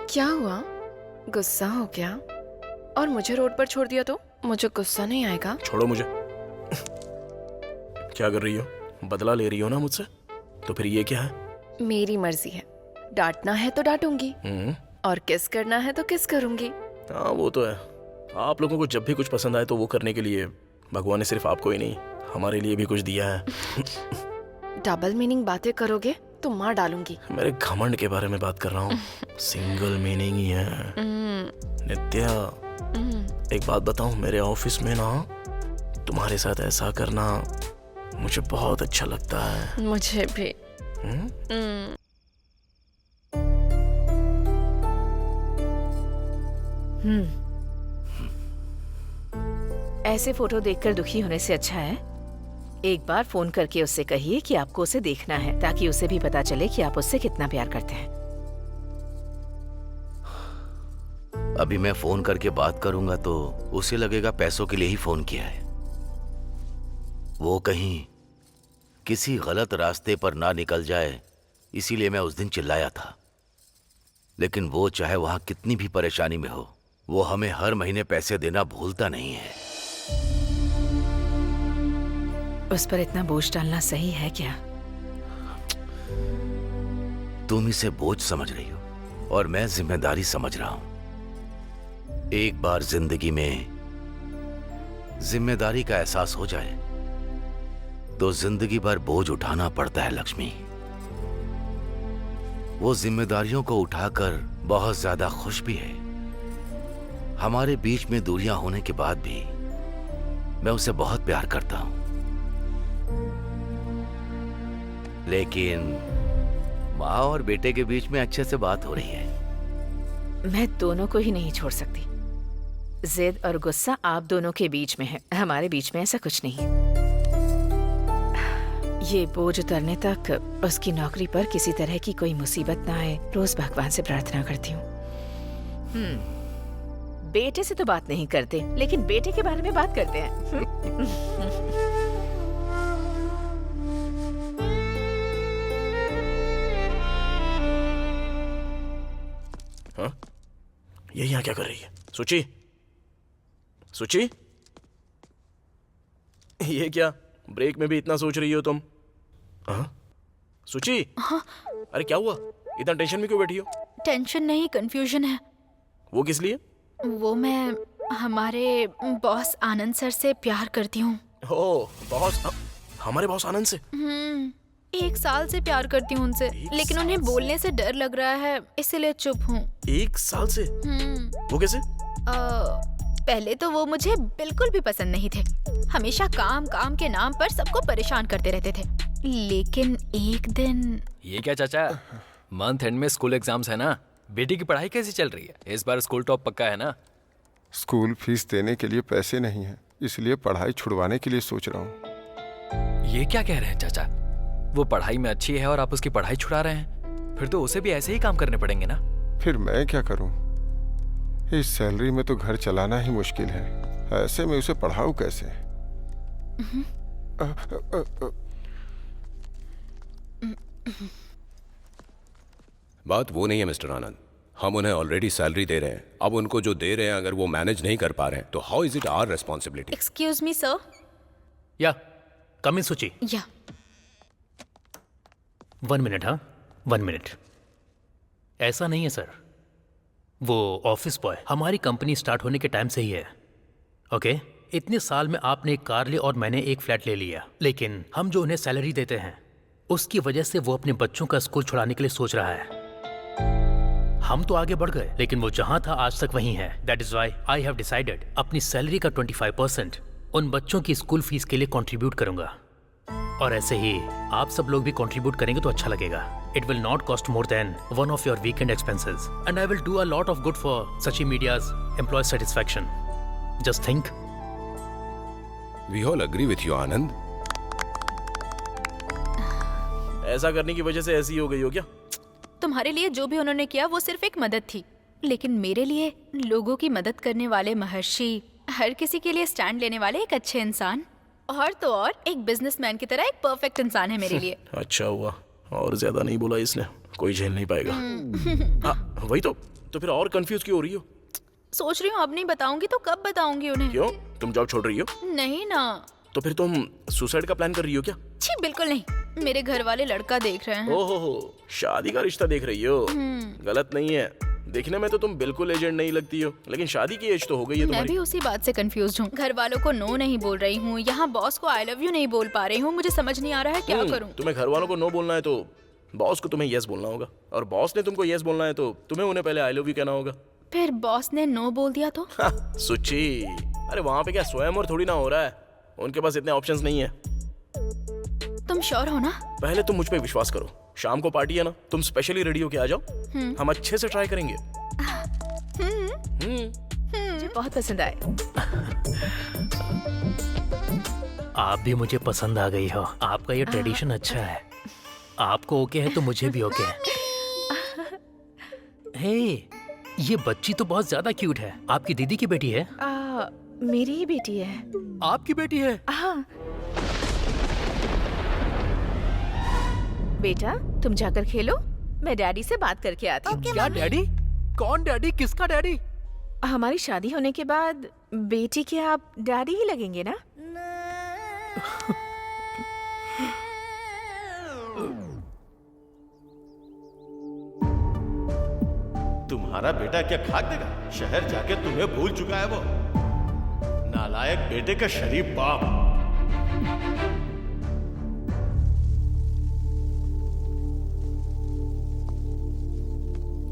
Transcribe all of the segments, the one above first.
क्या हुआ? गुस्सा हो गया? और मुझे रोड पर छोड़ दिया तो मुझे गुस्सा नहीं आएगा? छोड़ो मुझे। क्या कर रही हो? बदला ले रही हो ना मुझसे? तो फिर ये क्या है? मेरी मर्जी है। डांटना है तो डांटूंगी और किस करना है तो किस करूंगी। हाँ वो तो है। आप लोगों को जब भी कुछ पसंद आए तो वो करने के लिए भगवान ने सिर्फ आपको ही नहीं हमारे लिए भी कुछ दिया है। डबल मीनिंग बातें करोगे तो मार डालूंगी। मेरे घमंड के बारे में बात कर रहा हूँ। सिंगल मीनिंग ही है। नित्या, एक बात बताऊं, मेरे ऑफिस में ना तुम्हारे साथ ऐसा करना मुझे बहुत अच्छा लगता है। मुझे भी। ऐसे फोटो देखकर दुखी होने से अच्छा है एक बार फोन करके उससे कहिए कि आपको उसे देखना है, ताकि उसे भी पता चले कि आप उससे कितना प्यार करते हैं। अभी मैं फोन करके बात करूंगा तो उसे लगेगा पैसों के लिए ही फोन किया है। वो कहीं किसी गलत रास्ते पर ना निकल जाए, इसीलिए मैं उस दिन चिल्लाया था। लेकिन वो चाहे वहां कितनी भी परेशानी में हो, वो हमें हर महीने पैसे देना भूलता नहीं है। उस पर इतना बोझ डालना सही है क्या? तुम इसे बोझ समझ रही हो और मैं जिम्मेदारी समझ रहा हूं। एक बार जिंदगी में जिम्मेदारी का एहसास हो जाए तो जिंदगी भर बोझ उठाना पड़ता है लक्ष्मी। वो जिम्मेदारियों को उठाकर बहुत ज्यादा खुश भी है। हमारे बीच में दूरियां होने के बाद भी मैं उसे बहुत प्यार करता हूं। लेकिन माँ और बेटे के बीच में अच्छे से बात हो रही है। मैं दोनों को ही नहीं छोड़ सकती। जिद और गुस्सा आप दोनों के बीच में है, हमारे बीच में ऐसा कुछ नहीं। ये बोझ उतरने तक उसकी नौकरी पर किसी तरह की कोई मुसीबत ना आए, रोज भगवान से प्रार्थना करती हूँ। बेटे से तो बात नहीं करते, लेकिन बेटे के बारे में बात करते हैं। हाँ? ये यहाँ क्या कर रही है? सुची, सुची, ये क्या? ब्रेक में भी इतना सोच रही हो तुम? हाँ? सुची, हाँ? अरे क्या हुआ? इतना टेंशन में क्यों बैठी हो? टेंशन नहीं, कंफ्यूजन है। वो किस लिए? वो मैं हमारे बॉस आनंद सर से प्यार करती हूँ। ओ, बॉस? हमारे बॉस आनंद से? 1 साल से प्यार करती हूँ उनसे, लेकिन उन्हें बोलने से डर लग रहा है, इसलिए चुप हूँ। 1 साल से? वो कैसे? पहले तो वो मुझे बिल्कुल भी पसंद नहीं थे। हमेशा काम काम के नाम पर सबको परेशान करते रहते थे। लेकिन एक दिन... ये क्या चाचा, मंथ एंड में स्कूल एग्जाम्स है ना, बेटी की पढ़ाई कैसी चल रही है? इस बार स्कूल टॉप पक्का है ना? स्कूल फीस देने के लिए पैसे नहीं हैं, इसलिए पढ़ाई छुड़वाने के लिए सोच रहा हूँ। ये क्या कह रहे हैं चाचा? वो पढ़ाई में अच्छी है और आप उसकी पढ़ाई छुड़ा रहे हैं? फिर तो उसे भी ऐसे ही काम करने पड़ेंगे ना? फिर मैं क्या करूँ? इस सैलरी में तो घर चलाना ही मुश्किल है। ऐसे में उसे पढ़ाऊँ कैसे? बात वो नहीं है मिस्टर आनंद, हम उन्हें ऑलरेडी सैलरी दे रहे हैं। अब उनको जो दे रहे हैं अगर वो मैनेज नहीं कर पा रहे हैं तो how is it our responsibility? Excuse me sir. Yeah come इन सुची। या 1 मिनट। हाँ 1 मिनट। ऐसा नहीं है सर, वो ऑफिस बॉय हमारी कंपनी स्टार्ट होने के टाइम से ही है। ओके, इतने साल में आपने एक कार ली और मैंने एक फ्लैट ले लिया, लेकिन हम जो उन्हें सैलरी देते हैं उसकी वजह से वो अपने बच्चों का स्कूल छुड़ाने के लिए सोच रहा है। हम तो आगे बढ़ गए, लेकिन वो जहां था आज तक वहीं है। That is why I have decided अपनी सैलरी का 25% उन बच्चों की स्कूल फीस के लिए कंट्रीब्यूट करूंगा। और ऐसे ही आप सब लोग भी कंट्रीब्यूट करेंगे तो अच्छा लगेगा। It will not cost more than one of your weekend expenses and I will do a lot of good for Suchi media's employee satisfaction. Just think. We all agree with you Anand. ऐसा करने की वजह से ऐसी हो गई हो क्या? तुम्हारे लिए जो भी उन्होंने किया वो सिर्फ एक मदद थी, लेकिन मेरे लिए लोगों की मदद करने वाले महर्षि, हर किसी के लिए स्टैंड लेने वाले एक अच्छे इंसान, और तो और एक बिजनेसमैन की तरह एक परफेक्ट इंसान है मेरे लिए। अच्छा हुआ और ज्यादा नहीं बोला इसने, कोई झेल नहीं पाएगा। हाँ वही तो फिर और कंफ्यूज क्यों हो रही हो? सोच रही हूँ अब नहीं बताऊंगी तो कब बताऊंगी उन्हें। क्यों, तुम जॉब छोड़ रही हो? नहीं ना। तो फिर तुम सुसाइड का प्लान कर रही हो क्या? छी बिल्कुल नहीं, मेरे घर वाले लड़का देख रहे हैं। ओहो, शादी का रिश्ता देख रही हो? गलत नहीं है, देखने में तो तुम बिल्कुल एजेंट नहीं लगती हो, लेकिन शादी की एज तो हो गई है मैं तुम्हारी। भी उसी बात से कंफ्यूज हूँ। घर वालों को नो नहीं बोल रही हूँ, यहाँ बॉस को आई लव यू नहीं बोल पा रही हूँ। मुझे समझ नहीं आ रहा है क्या करूँ। तुम्हें घर वालों को नो बोलना है तो बॉस को तुम्हें यस बोलना होगा, और बॉस ने तुमको यस बोलना है तो तुम्हें उन्हें पहले आई लव यू कहना होगा। फिर बॉस ने नो बोल दिया तो? सुची, अरे वहाँ पे क्या स्वयं और थोड़ी ना हो रहा है, उनके पास इतने ऑप्शंस नहीं है। तुम श्योर हो ना? पहले तुम मुझ पे विश्वास करो, शाम को पार्टी है ना, तुम स्पेशली रेडी होके आ जाओ, हम अच्छे से ट्राई करेंगे। मुझे बहुत पसंद आए। आप भी मुझे पसंद आ गई हो। आपका ये ट्रेडिशन अच्छा है। आपको ओके है तो मुझे भी ओके है। हे, ये बच्ची तो बहुत ज्यादा क्यूट है। आपकी दीदी की बेटी है? मेरी ही बेटी है। आपकी बेटी है? हाँ। बेटा तुम जाकर खेलो, मैं डैडी से बात करके आती हूँ। क्या डैडी? कौन डैडी? किसका डैडी? हमारी शादी होने के बाद बेटी के आप डैडी ही लगेंगे ना? तुम्हारा बेटा क्या खाक देगा? शहर जाके तुम्हें भूल चुका है वो। नालायक बेटे का शरीफ बाप।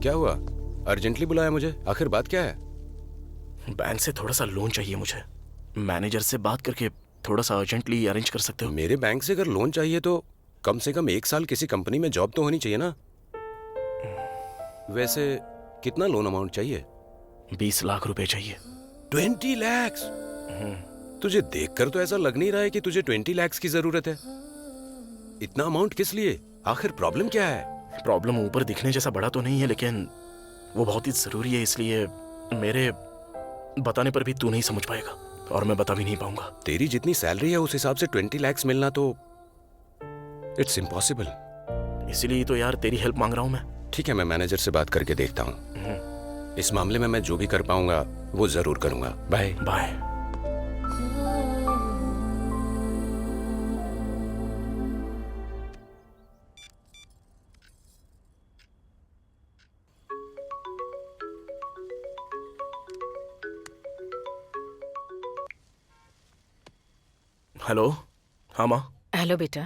क्या हुआ, अर्जेंटली बुलाया मुझे? आखिर बात क्या है? बैंक से थोड़ा सा लोन चाहिए मुझे, मैनेजर से बात करके थोड़ा सा अर्जेंटली अरेंज कर सकते हो? मेरे बैंक से अगर लोन चाहिए तो कम से कम 1 साल किसी कंपनी में जॉब तो होनी चाहिए ना। वैसे कितना लोन अमाउंट चाहिए? 20 लाख रुपए चाहिए। 20 लाख? तुझे देखकर तो ऐसा लग नहीं रहा है कि तुझे 20 लाख की जरूरत है। इतना अमाउंट किस लिए? आखिर प्रॉब्लम क्या है? प्रॉब्लम ऊपर दिखने जैसा बड़ा तो नहीं है, लेकिन वो बहुत ही जरूरी है, इसलिए मेरे बताने पर भी तू नहीं समझ पाएगा और मैं बता भी नहीं पाऊंगा। तेरी जितनी सैलरी है उस हिसाब से 20 लाख मिलना तो इट्स इम्पॉसिबल। इसीलिए तो यार तेरी हेल्प मांग रहा हूं मैं। ठीक है, मैं मैनेजर से बात करके देखता हूँ। इस मामले में मैं जो भी कर पाऊंगा वो जरूर करूंगा। Bye bye. हेलो। हाँ माँ। हेलो बेटा,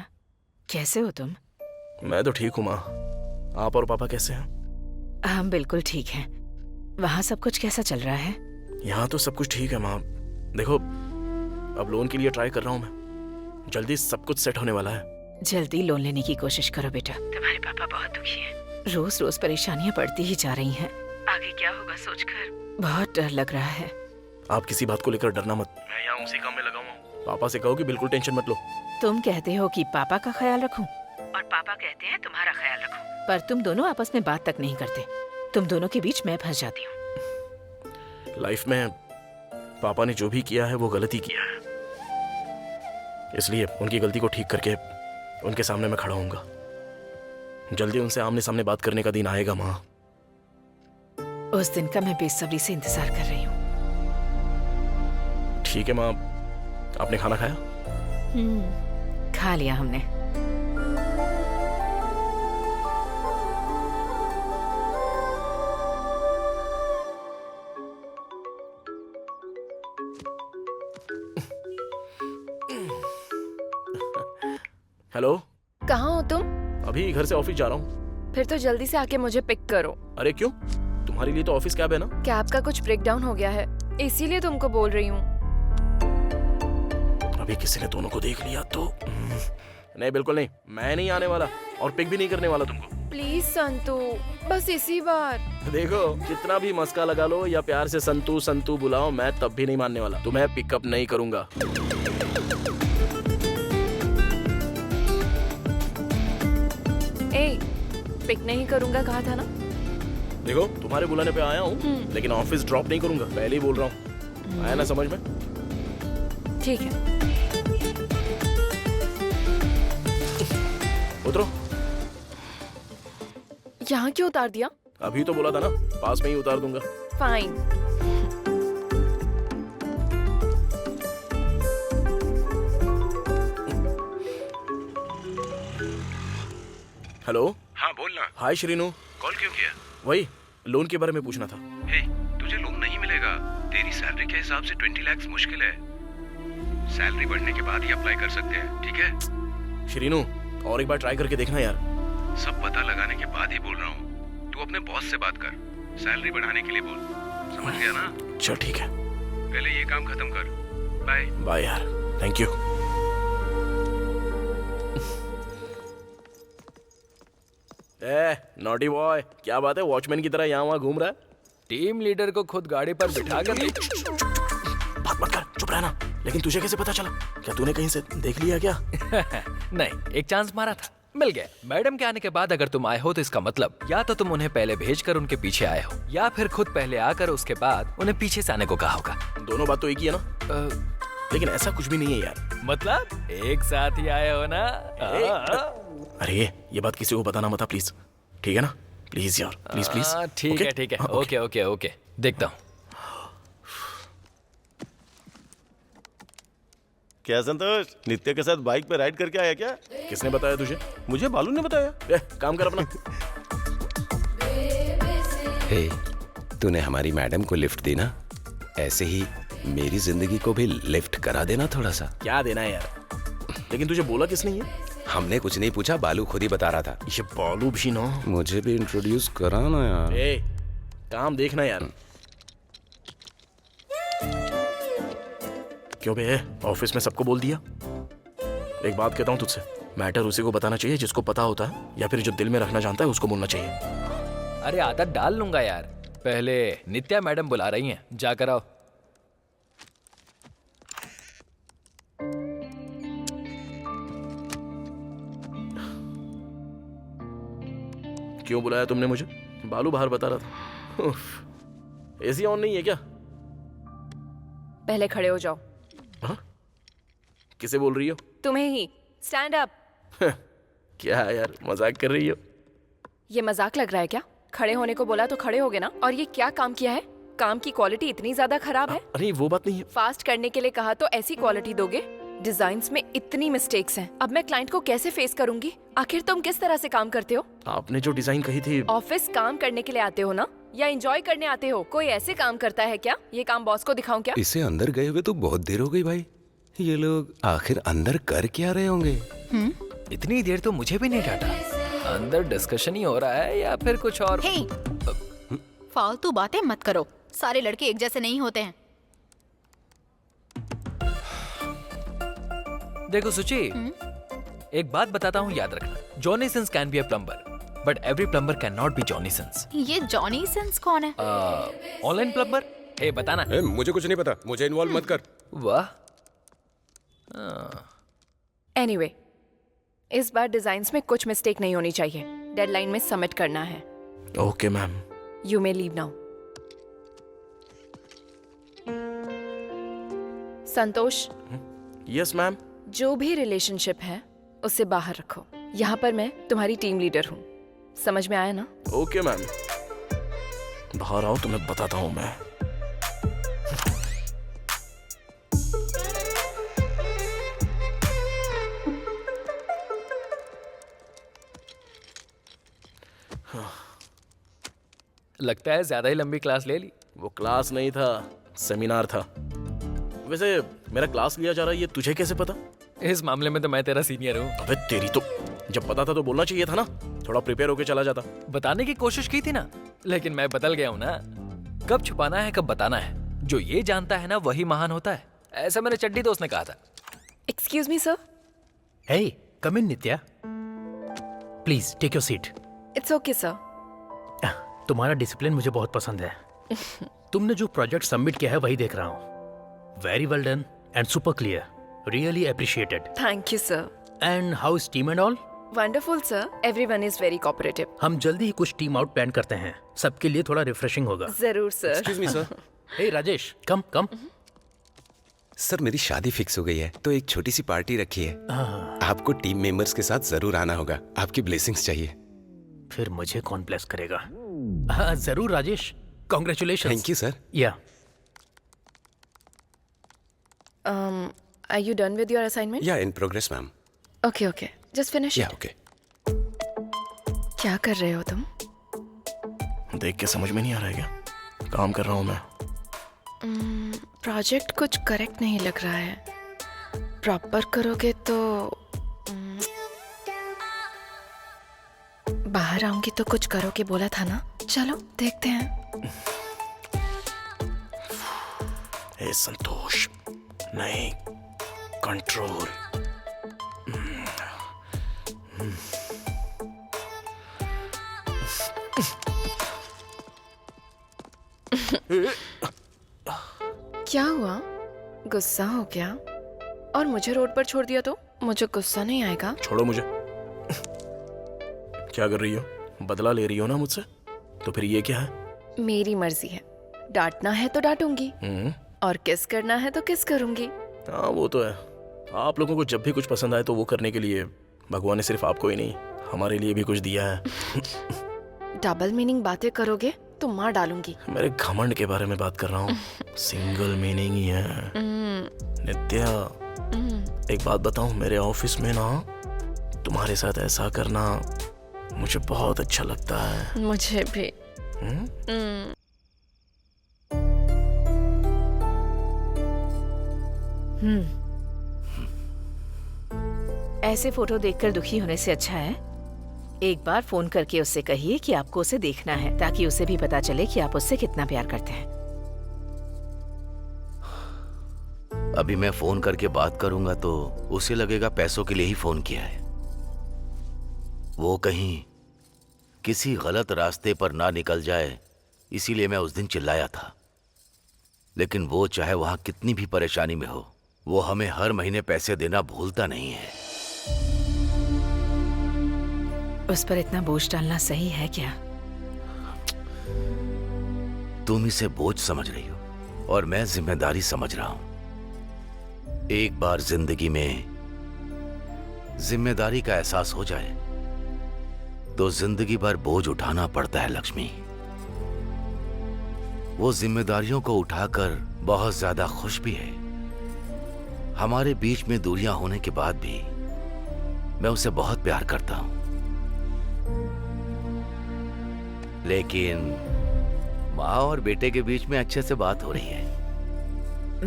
कैसे हो तुम? मैं तो ठीक हूँ माँ, आप और पापा कैसे हैं? हम बिल्कुल ठीक हैं। वहाँ सब कुछ कैसा चल रहा है? यहाँ तो सब कुछ ठीक है माँ। देखो, अब लोन के लिए ट्राई कर रहा हूँ मैं, जल्दी सब कुछ सेट होने वाला है। जल्दी लोन लेने की कोशिश करो बेटा। तुम्हारे पापा बहुत दुखी हैं। रोज रोज परेशानियाँ बढ़ती ही जा रही हैं। आगे क्या होगा सोचकर बहुत डर लग रहा है। आप किसी बात को लेकर डरना मत, मैं यहाँ उसी काम में लगा हुआ हूँ। पापा से कहो कि बिल्कुल टेंशन मत लो। तुम कहते हो कि पापा का ख्याल रखूं और पापा कहते हैं तुम्हारा ख्याल रखूं, पर तुम दोनों आपस में बात तक नहीं करते। तुम दोनों के बीच मैं फंस जाती हूँ। लाइफ में पापा ने जो भी किया है वो गलती किया है, इसलिए उनकी गलती को ठीक करके उनके सामने मैं खड़ा होऊंगा। जल्दी उनसे आमने सामने बात करने का दिन आएगा माँ। उस दिन का मैं बेसब्री से इंतजार कर रही हूँ। ठीक है माँ, आपने खाना खाया? खा लिया हमने। हेलो। कहाँ हो तुम? अभी घर से ऑफिस जा रहा हूँ। फिर तो जल्दी से आके मुझे पिक करो। अरे क्यों? तुम्हारे लिए तो ऑफिस कैब है ना। कैब का कुछ ब्रेकडाउन हो गया है, इसीलिए तुमको बोल रही हूँ। अभी किसी ने दोनों को देख लिया तो नहीं, बिल्कुल नहीं, मैं नहीं आने वाला और पिक भी नहीं करने वाला तुमको। प्लीज संतू, बस इसी बार। देखो, कितना भी मस्का लगा लो या प्यार से संतू संतू बुलाओ, मैं तब भी नहीं मानने वाला। तुम्हें पिकअप नहीं करूंगा। ए, पिक नहीं करूंगा कहा था ना। देखो, तुम्हारे बुलाने पे आया हूँ, लेकिन ऑफिस ड्रॉप नहीं करूंगा, पहले ही बोल रहा हूँ। आया ना समझ में? ठीक है। उतरो। यहाँ क्यों उतार दिया? अभी तो बोला था ना, पास में ही उतार दूंगा। फाइन। हेलो। हाँ बोलना। हाय श्रीनू। कॉल क्यों किया? वही लोन के बारे में पूछना था। हे, तुझे लोन नहीं मिलेगा। तेरी सैलरी के हिसाब से 20 लाख मुश्किल है। सैलरी बढ़ने के बाद ही अप्लाई कर सकते हैं, ठीक है? श्रीनू, और एक बार ट्राई करके देखना यार। सब पता लगाने के बाद ही बोल रहा हूँ। तू अपने बॉस से बात कर, सैलरी बढ़ाने के लिए बोल। समझ गया ना? चल ठीक है। पहले ये काम खत्म कर। बाय। बाय यार, thank you. A, naughty boy, क्या बात है वॉचमैन की तरह यहाँ वहाँ घूम रहा है? टीम लीडर को खुद गाड़ी पर बिठा कर बात मत कर, चुप रहना। लेकिन तुझे कैसे पता चला? क्या तूने कहीं से देख लिया क्या? नहीं, एक चांस मारा था, मिल गया। मैडम के आने के बाद अगर तुम आए हो तो इसका मतलब या तो तुम उन्हें पहले भेजकर उनके पीछे आए हो, या फिर खुद पहले आकर उसके बाद उन्हें पीछे से आने को कहा होगा। दोनों बात तो एक ही है ना? लेकिन ऐसा कुछ भी नहीं है यार। मतलब एक साथ ही आए हो ना? अरे ये बात किसी को बताना मत प्लीज, ठीक है ना? प्लीज यार, प्लीज प्लीज। ठीक है ठीक है, ओके ओके ओके, देखता हूँ। क्या संतोष, नित्य के साथ बाइक पे राइड करके आया क्या? किसने बताया तुझे? मुझे बालू ने बताया। काम कर अपना। हे, तूने हमारी मैडम को लिफ्ट दी ना, ऐसे ही मेरी जिंदगी को भी लिफ्ट करा देना थोड़ा सा। क्या देना है यार? लेकिन तुझे बोला किसने ये? हमने कुछ नहीं पूछा, बालू खुद ही बता रहा था। ये बालू भी ना, मुझे भी इंट्रोड्यूस करा ना यार। काम देखना यार। क्यों बे, ऑफिस में सबको बोल दिया? एक बात कहता हूँ तुझसे, मैटर उसी को बताना चाहिए जिसको पता होता है, या फिर जो दिल में रखना जानता है उसको बोलना चाहिए। अरे आदत डाल लूंगा यार। पहले नित्या मैडम बुला रही हैं, जाकर आओ। क्यों बुलाया तुमने मुझे? बालू बाहर बता रहा था। एसी ऑन नहीं है क्या? पहले खड़े हो जाओ। हाँ? किसे बोल रही हो? तुम्हें ही। Stand up. क्या है यार, मजाक कर रही हो? ये मजाक लग रहा है क्या? खड़े होने को बोला तो खड़े हो गए ना। और ये क्या काम किया है? काम की क्वालिटी इतनी ज्यादा खराब है। अरे वो बात नहीं है। फास्ट करने के लिए कहा तो ऐसी क्वालिटी दोगे? डिजाइन्स में इतनी मिस्टेक्स हैं। अब मैं क्लाइंट को कैसे फेस करूंगी? आखिर तुम किस तरह से काम करते हो? आपने जो डिजाइन कही थी। ऑफिस काम करने के लिए आते हो ना, या एंजॉय करने आते हो? कोई ऐसे काम करता है क्या? ये काम बॉस को दिखाऊं क्या? इसे अंदर गए हुए तो बहुत देर हो गई भाई। ये लोग आखिर अंदर कर क्या रहे होंगे? इतनी देर तो मुझे भी नहीं डांटा। अंदर डिस्कशन ही हो रहा है या फिर कुछ और? हे, फालतू बातें मत करो। सारे लड़के एक जैसे नहीं होते हैं। देखो सुची, एक बात बताता हूँ, याद रखना। Johnny Sins can be a plumber, but every plumber can not be Johnny Sins. ये जॉनी सिंस कौन है? Online plumber. ए बताना। मुझे कुछ नहीं पता, मुझे इन्वॉल्व मत कर। वाह। एनीवे, इस बार डिजाइन्स में कुछ मिस्टेक नहीं होनी चाहिए। डेडलाइन में सबमिट करना है। Okay ma'am. You may leave now. Santosh. Yes ma'am. जो भी रिलेशनशिप है उसे बाहर रखो। यहाँ पर मैं तुम्हारी टीम लीडर हूँ, समझ में आया ना? Okay ma'am. बाहर आओ, तुम्हें बताता हूँ मैं। लगता है ज्यादा ही लंबी क्लास ले ली। वो क्लास नहीं था, सेमिनार था। वैसे मेरा क्लास लिया जा रहा है, ये तुझे कैसे पता? इस मामले में तो मैं तेरा सीनियर हूँ। अबे तेरी तो, जब पता था तो बोलना चाहिए था ना। थोड़ा प्रिपेयर होके चला जाता। बताने की कोशिश की थी ना, लेकिन मैं बदल गया हूँ ना। कब छुपाना है कब बताना है, जो ये जानता है ना वही महान होता है। ऐसा मेरे चड्डी दोस्त ने कहा था। Excuse me sir. Hey, come in Nitya. Please take your seat. It's okay sir. तुम्हारा डिसिप्लिन मुझे बहुत पसंद है। तुमने जो प्रोजेक्ट सबमिट किया है वही देख रहा हूँ। Very well done and super clear, really appreciated. Thank you sir. And how is team and all? Wonderful sir, everyone is very cooperative. हम जल्दी ही कुछ टीम आउट प्लान करते हैं, सबके लिए थोड़ा रिफ्रेशिंग होगा। जरूर sir. Excuse me sir. Hey Rajesh, come come. Sir मेरी शादी फिक्स हो गई है, तो एक छोटी सी पार्टी रखी है। आपको टीम मेंबर्स के साथ जरूर आना होगा। आपकी ब्लेसिंग्स चाहिए। फिर मुझे कौन ब्लेस करेगा? हाँ जरूर Rajesh, congratulation. Thank you sir. या Are you done with your assignment? या in progress ma'am. Okay. Just finish या it. ओके। क्या कर रहे हो तुम? देख के समझ में नहीं आ रहा है क्या? काम कर रहा हूँ मैं। प्रोजेक्ट कुछ करेक्ट नहीं लग रहा है। प्रॉपर करोगे तो बाहर आऊंगी तो कुछ करोगे बोला था ना। चलो देखते हैं। ए संतोष, नहीं, कंट्रोल। क्या हुआ? गुस्सा हो गया? और मुझे रोड पर छोड़ दिया तो मुझे गुस्सा नहीं आएगा? छोड़ो मुझे। क्या कर रही हो? बदला ले रही हो ना मुझसे? तो फिर ये क्या है? मेरी मर्जी है। डांटना है तो डांटूंगी और किस करना है तो किस करूंगी। हाँ वो तो है। आप लोगों को जब भी कुछ पसंद आए तो वो करने के लिए भगवान ने सिर्फ आपको ही नहीं हमारे लिए भी कुछ दिया है। डबल मीनिंग बातें करोगे तो मार डालूंगी। मेरे घमंड के बारे में बात कर रहा हूँ। सिंगल मीनिंग ही है। नित्या, एक बात बताऊं, मेरे ऑफिस में ना तुम्हारे साथ ऐसा करना मुझे बहुत अच्छा लगता है। मुझे भी। ऐसे फोटो देखकर दुखी होने से अच्छा है एक बार फोन करके उससे कहिए कि आपको उसे देखना है, ताकि उसे भी पता चले कि आप उससे कितना प्यार करते हैं। अभी मैं फोन करके बात करूंगा तो उसे लगेगा पैसों के लिए ही फोन किया है। वो कहीं किसी गलत रास्ते पर ना निकल जाए, इसीलिए मैं उस दिन चिल्लाया था। लेकिन वो चाहे वहां कितनी भी परेशानी में हो, वो हमें हर महीने पैसे देना भूलता नहीं है। उस पर इतना बोझ डालना सही है क्या? तुम इसे बोझ समझ रही हो और मैं जिम्मेदारी समझ रहा हूं। एक बार जिंदगी में जिम्मेदारी का एहसास हो जाए तो जिंदगी भर बोझ उठाना पड़ता है लक्ष्मी। वो जिम्मेदारियों को उठाकर बहुत ज्यादा खुश भी है। हमारे बीच में दूरियां होने के बाद भी मैं उसे बहुत प्यार करता हूं। लेकिन माँ और बेटे के बीच में अच्छे से बात हो रही है।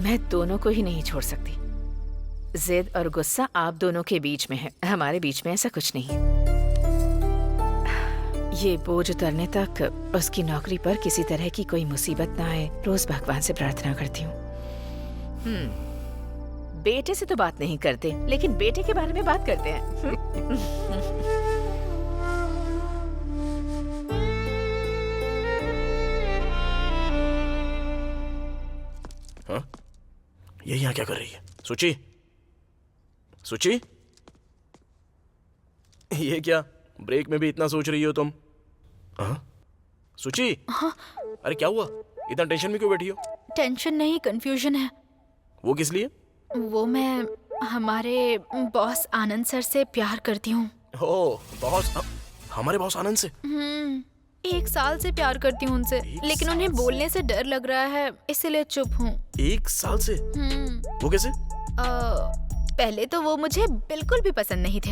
मैं दोनों को ही नहीं छोड़ सकती। जिद और गुस्सा आप दोनों के बीच में है, हमारे बीच में ऐसा कुछ नहीं है। ये बोझ उतरने तक उसकी नौकरी पर किसी तरह की कोई मुसीबत ना आए, रोज भगवान से प्रार्थना करती हूँ। बेटे से तो बात नहीं करते, लेकिन बेटे के बारे में बात करते हैं। हाँ? ये यहाँ क्या कर रही है? सुची, सुची, ये क्या? ब्रेक में भी इतना सोच रही हो तुम? हाँ? सुची, हाँ? अरे क्या हुआ? इतना टेंशन में क्यों बैठी हो? टेंशन नहीं, कंफ्यूजन है। वो किस लिए? वो मैं हमारे बॉस आनंद सर से प्यार करती हूँ। ओ, बॉस? हमारे बॉस आनंद से? 1 साल से प्यार करती हूँ उनसे, लेकिन उन्हें बोलने से डर लग रहा है, इसीलिए चुप हूँ। 1 साल से? वो कैसे? पहले तो वो मुझे बिल्कुल भी पसंद नहीं थे।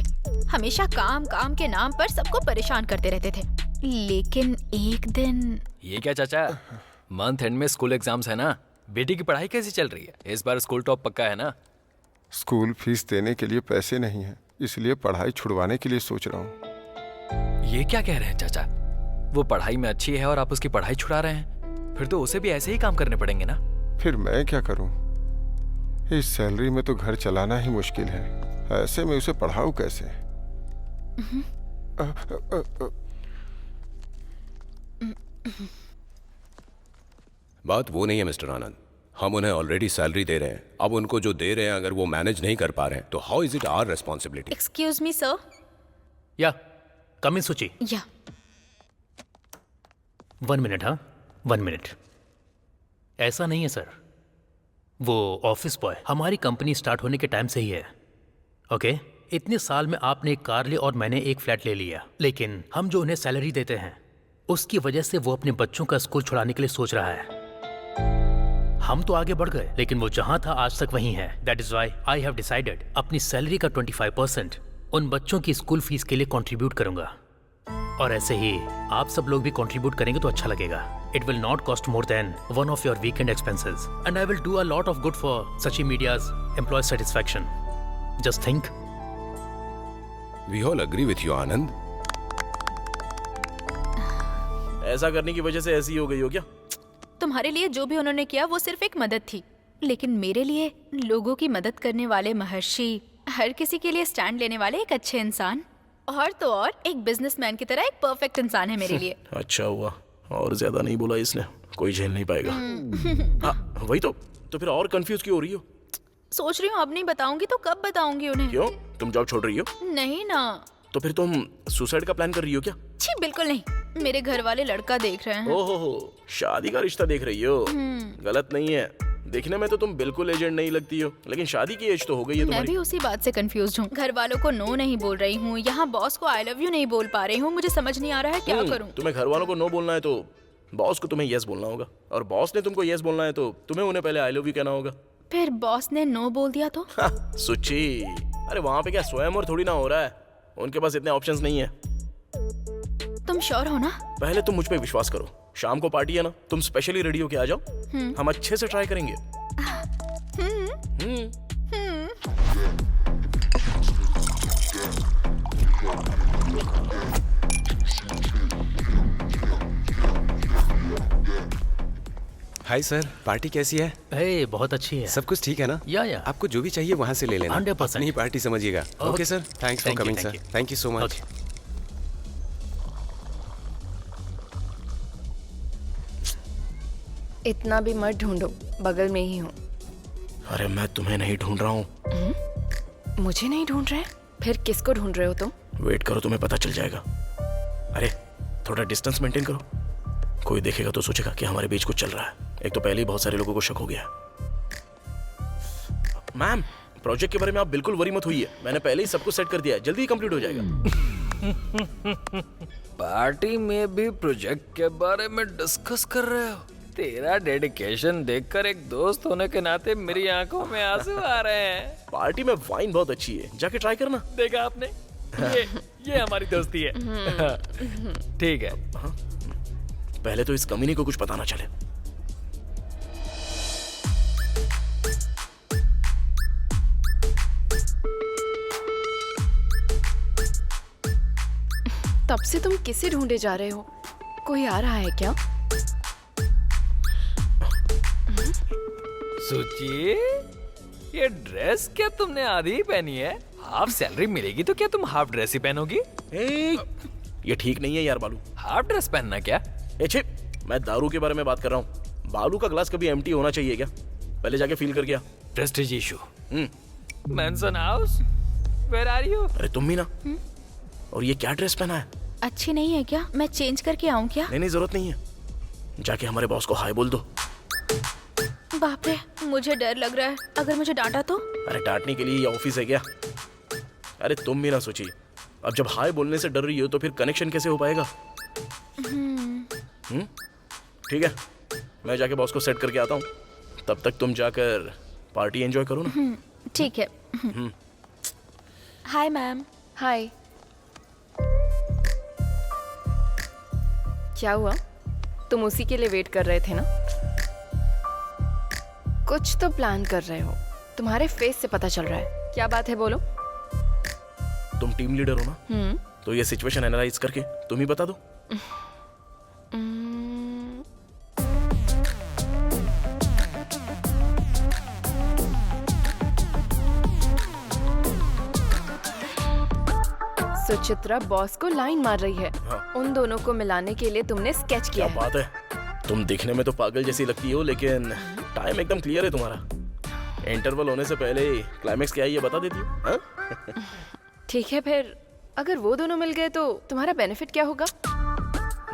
हमेशा काम काम के नाम पर सबको परेशान करते रहते थे। लेकिन एक दिन। ये क्या चाचा, मंथ एंड में स्कूल एग्जाम्स है ना, बेटी की पढ़ाई कैसी चल रही है? इस बार स्कूल टॉप पक्का है ना? स्कूल फीस देने के लिए पैसे नहीं हैं, इसलिए पढ़ाई छुड़वाने के लिए सोच रहा हूँ। ये क्या कह रहे हैं चाचा? वो पढ़ाई में अच्छी है और आप उसकी पढ़ाई छुड़ा रहे हैं, फिर तो उसे भी ऐसे ही काम करने पड़ेंगे ना? फिर मैं क्या करूं? इस सैलरी में तो घर चलाना ही मुश्किल है, ऐसे में उसे पढ़ाऊं कैसे? बात वो नहीं है मिस्टर आनंद, हम उन्हें ऑलरेडी सैलरी दे रहे हैं। अब उनको जो दे रहे हैं अगर वो मैनेज नहीं कर पा रहे हैं तो how is it our responsibility? Excuse me sir. Yeah come इन सुची। या 1 मिनट। हाँ 1 मिनट। ऐसा नहीं है सर, वो ऑफिस बॉय हमारी कंपनी स्टार्ट होने के टाइम से ही है। ओके, इतने साल में आपने एक कार ली और मैंने एक फ्लैट ले लिया, लेकिन हम जो उन्हें सैलरी देते हैं उसकी वजह से वो अपने बच्चों का स्कूल छुड़ाने के लिए सोच रहा है। हम तो आगे बढ़ गए, लेकिन वो जहां था आज तक वहीं है। That is why I have decided अपनी सैलरी का 25% उन बच्चों की स्कूल फीस के लिए कंट्रीब्यूट करूंगा। और ऐसे ही आप सब लोग भी कंट्रीब्यूट करेंगे तो अच्छा लगेगा। It will not cost more than one of your weekend expenses and I will do a lot of good for Suchi media's employee satisfaction. Just think. We all agree with you Anand. ऐसा करने की वजह से ऐसी हो गई हो क्या? तुम्हारे लिए जो भी उन्होंने किया वो सिर्फ एक मदद थी, लेकिन मेरे लिए लोगों की मदद करने वाले महर्षि, हर किसी के लिए स्टैंड लेने वाले एक अच्छे इंसान, और तो और एक बिजनेसमैन की तरह एक परफेक्ट इंसान है मेरे लिए। अच्छा हुआ, और ज्यादा नहीं बोला इसने, कोई झेल नहीं पाएगा। हाँ वही तो फिर और कंफ्यूज क्यों हो रही हो? सोच रही हूँ अब नहीं बताऊंगी तो कब बताऊंगी उन्हें। क्यों? तुम जॉब छोड़ रही हो? नहीं ना। तो फिर तुम सुसाइड का प्लान कर रही हो क्या? छी बिल्कुल नहीं, मेरे घर वाले लड़का देख रहे हैं। ओहो, शादी का रिश्ता देख रही हो? गलत नहीं है, देखने में तो तुम बिल्कुल एजेंट नहीं लगती हो, लेकिन शादी की एज तो हो गई है मैं तुम्हारी। भी उसी बात से कंफ्यूज हूँ। घर वालों को नो नहीं बोल रही हूँ, यहाँ बॉस को आई लव यू नहीं बोल पा रही हूँ। मुझे समझ नहीं आ रहा है क्या करूँ। तुम्हें घर वालों को नो बोलना है तो बॉस को तुम्हें यस बोलना होगा, और बॉस ने तुमको यस बोलना है तो तुम्हें उन्हें पहले आई लव यू कहना होगा। फिर बॉस ने नो बोल दिया तो? सुची, अरे वहाँ पे क्या स्वयं और थोड़ी ना हो रहा है, उनके पास इतने ऑप्शंस नहीं है। तुम श्योर हो ना? पहले तुम मुझ पे विश्वास करो, शाम को पार्टी है ना, तुम स्पेशली रेडी होके आ जाओ, हम अच्छे से ट्राई करेंगे। हाय सर, पार्टी कैसी है? हे, बहुत अच्छी है। सब कुछ ठीक है ना? या आपको जो भी चाहिए वहाँ से ले लेना। 100%। अपनी ही पार्टी समझिएगा। Okay sir, thanks for Thank you, coming thank sir. you. Thank you so much. Okay. इतना भी मत ढूंढो, बगल में ही हूँ। अरे मैं तुम्हें नहीं ढूंढ रहा हूँ। मुझे नहीं ढूंढ रहे? फिर किसको ढूंढ रहे हो तुम? वेट करो, तुम्हें पता चल जाएगा। अरे थोड़ा डिस्टेंस मेंटेन करो, कोई देखेगा तो सोचेगा कि हमारे बीच कुछ चल रहा है। एक तो पहले ही बहुत सारे लोगों को शक हो गया। मैम, प्रोजेक्ट के बारे में आप बिल्कुल वरी मत होइए, मैंने पहले ही सब कुछ सेट कर दिया है, जल्दी ही कंप्लीट हो जाएगा। पार्टी में भी प्रोजेक्ट के बारे में डिस्कस कर रहे हो? तेरा डेडिकेशन देखकर एक दोस्त होने के नाते मेरी आंखों में आंसू आ रहे हैं। पार्टी में वाइन बहुत अच्छी है, जाके ट्राई करना। देखा आपने, ये हमारी दोस्ती है। ठीक है। पहले तो इस कमीने को कुछ पता ना चले। तब से तुम किसे ढूंढे जा रहे हो? कोई आ रहा है क्या? सोचिए, ये ड्रेस क्या तुमने आधी ही पहनी है? हाफ सैलरी मिलेगी तो क्या तुम हाफ ड्रेस ही पहनोगी? ये ठीक नहीं है यार बालू। हाफ ड्रेस पहनना क्या? छे, मैं दारू के बारे में बात कर रहा हूँ। बालू का ग्लास कभी एम्प्टी होना चाहिए क्या? पहले जाके फील कर गया। Prestige issue. Mansion house, where are you? अरे तुम भी ना। और ये क्या ड्रेस पहना है? अच्छी नहीं है क्या? मैं चेंज करके आऊँ क्या? नहीं जरूरत नहीं है, जाके हमारे बॉस को हाय बोल दो। बाप रे, मुझे डर लग रहा है, अगर मुझे डांटा तो? अरे डांटने के लिए ये ऑफिस है क्या? अरे तुम भी ना सोची, अब जब हाय बोलने से डर रही हो तो फिर कनेक्शन कैसे हो पाएगा? ठीक है, मैं जाके बॉस को सेट करके आता हूँ, तब तक तुम जाकर पार्टी एंजॉय करो ना। ठीक है। Hi ma'am. हाय। क्या हुआ? तुम उसी के लिए वेट कर रहे थे ना? कुछ तो प्लान कर रहे हो, तुम्हारे फेस से पता चल रहा है। क्या बात है, बोलो। तुम टीम लीडर हो ना, तो ये सिचुएशन एनालाइज करके तुम ही बता दो। सुचित्रा बॉस को लाइन मार रही है। हाँ। उन दोनों को मिलाने के लिए तुमने स्केच किया क्या है। बात है, तुम दिखने में तो पागल जैसी लगती हो, लेकिन टाइम एकदम क्लियर है तुम्हारा। इंटरवल होने से पहले क्लाइमेक्स क्या है ये बता देती हो। हाँ? ठीक है, फिर अगर वो दोनों मिल गए तो तुम्हारा बेनिफिट क्या होगा?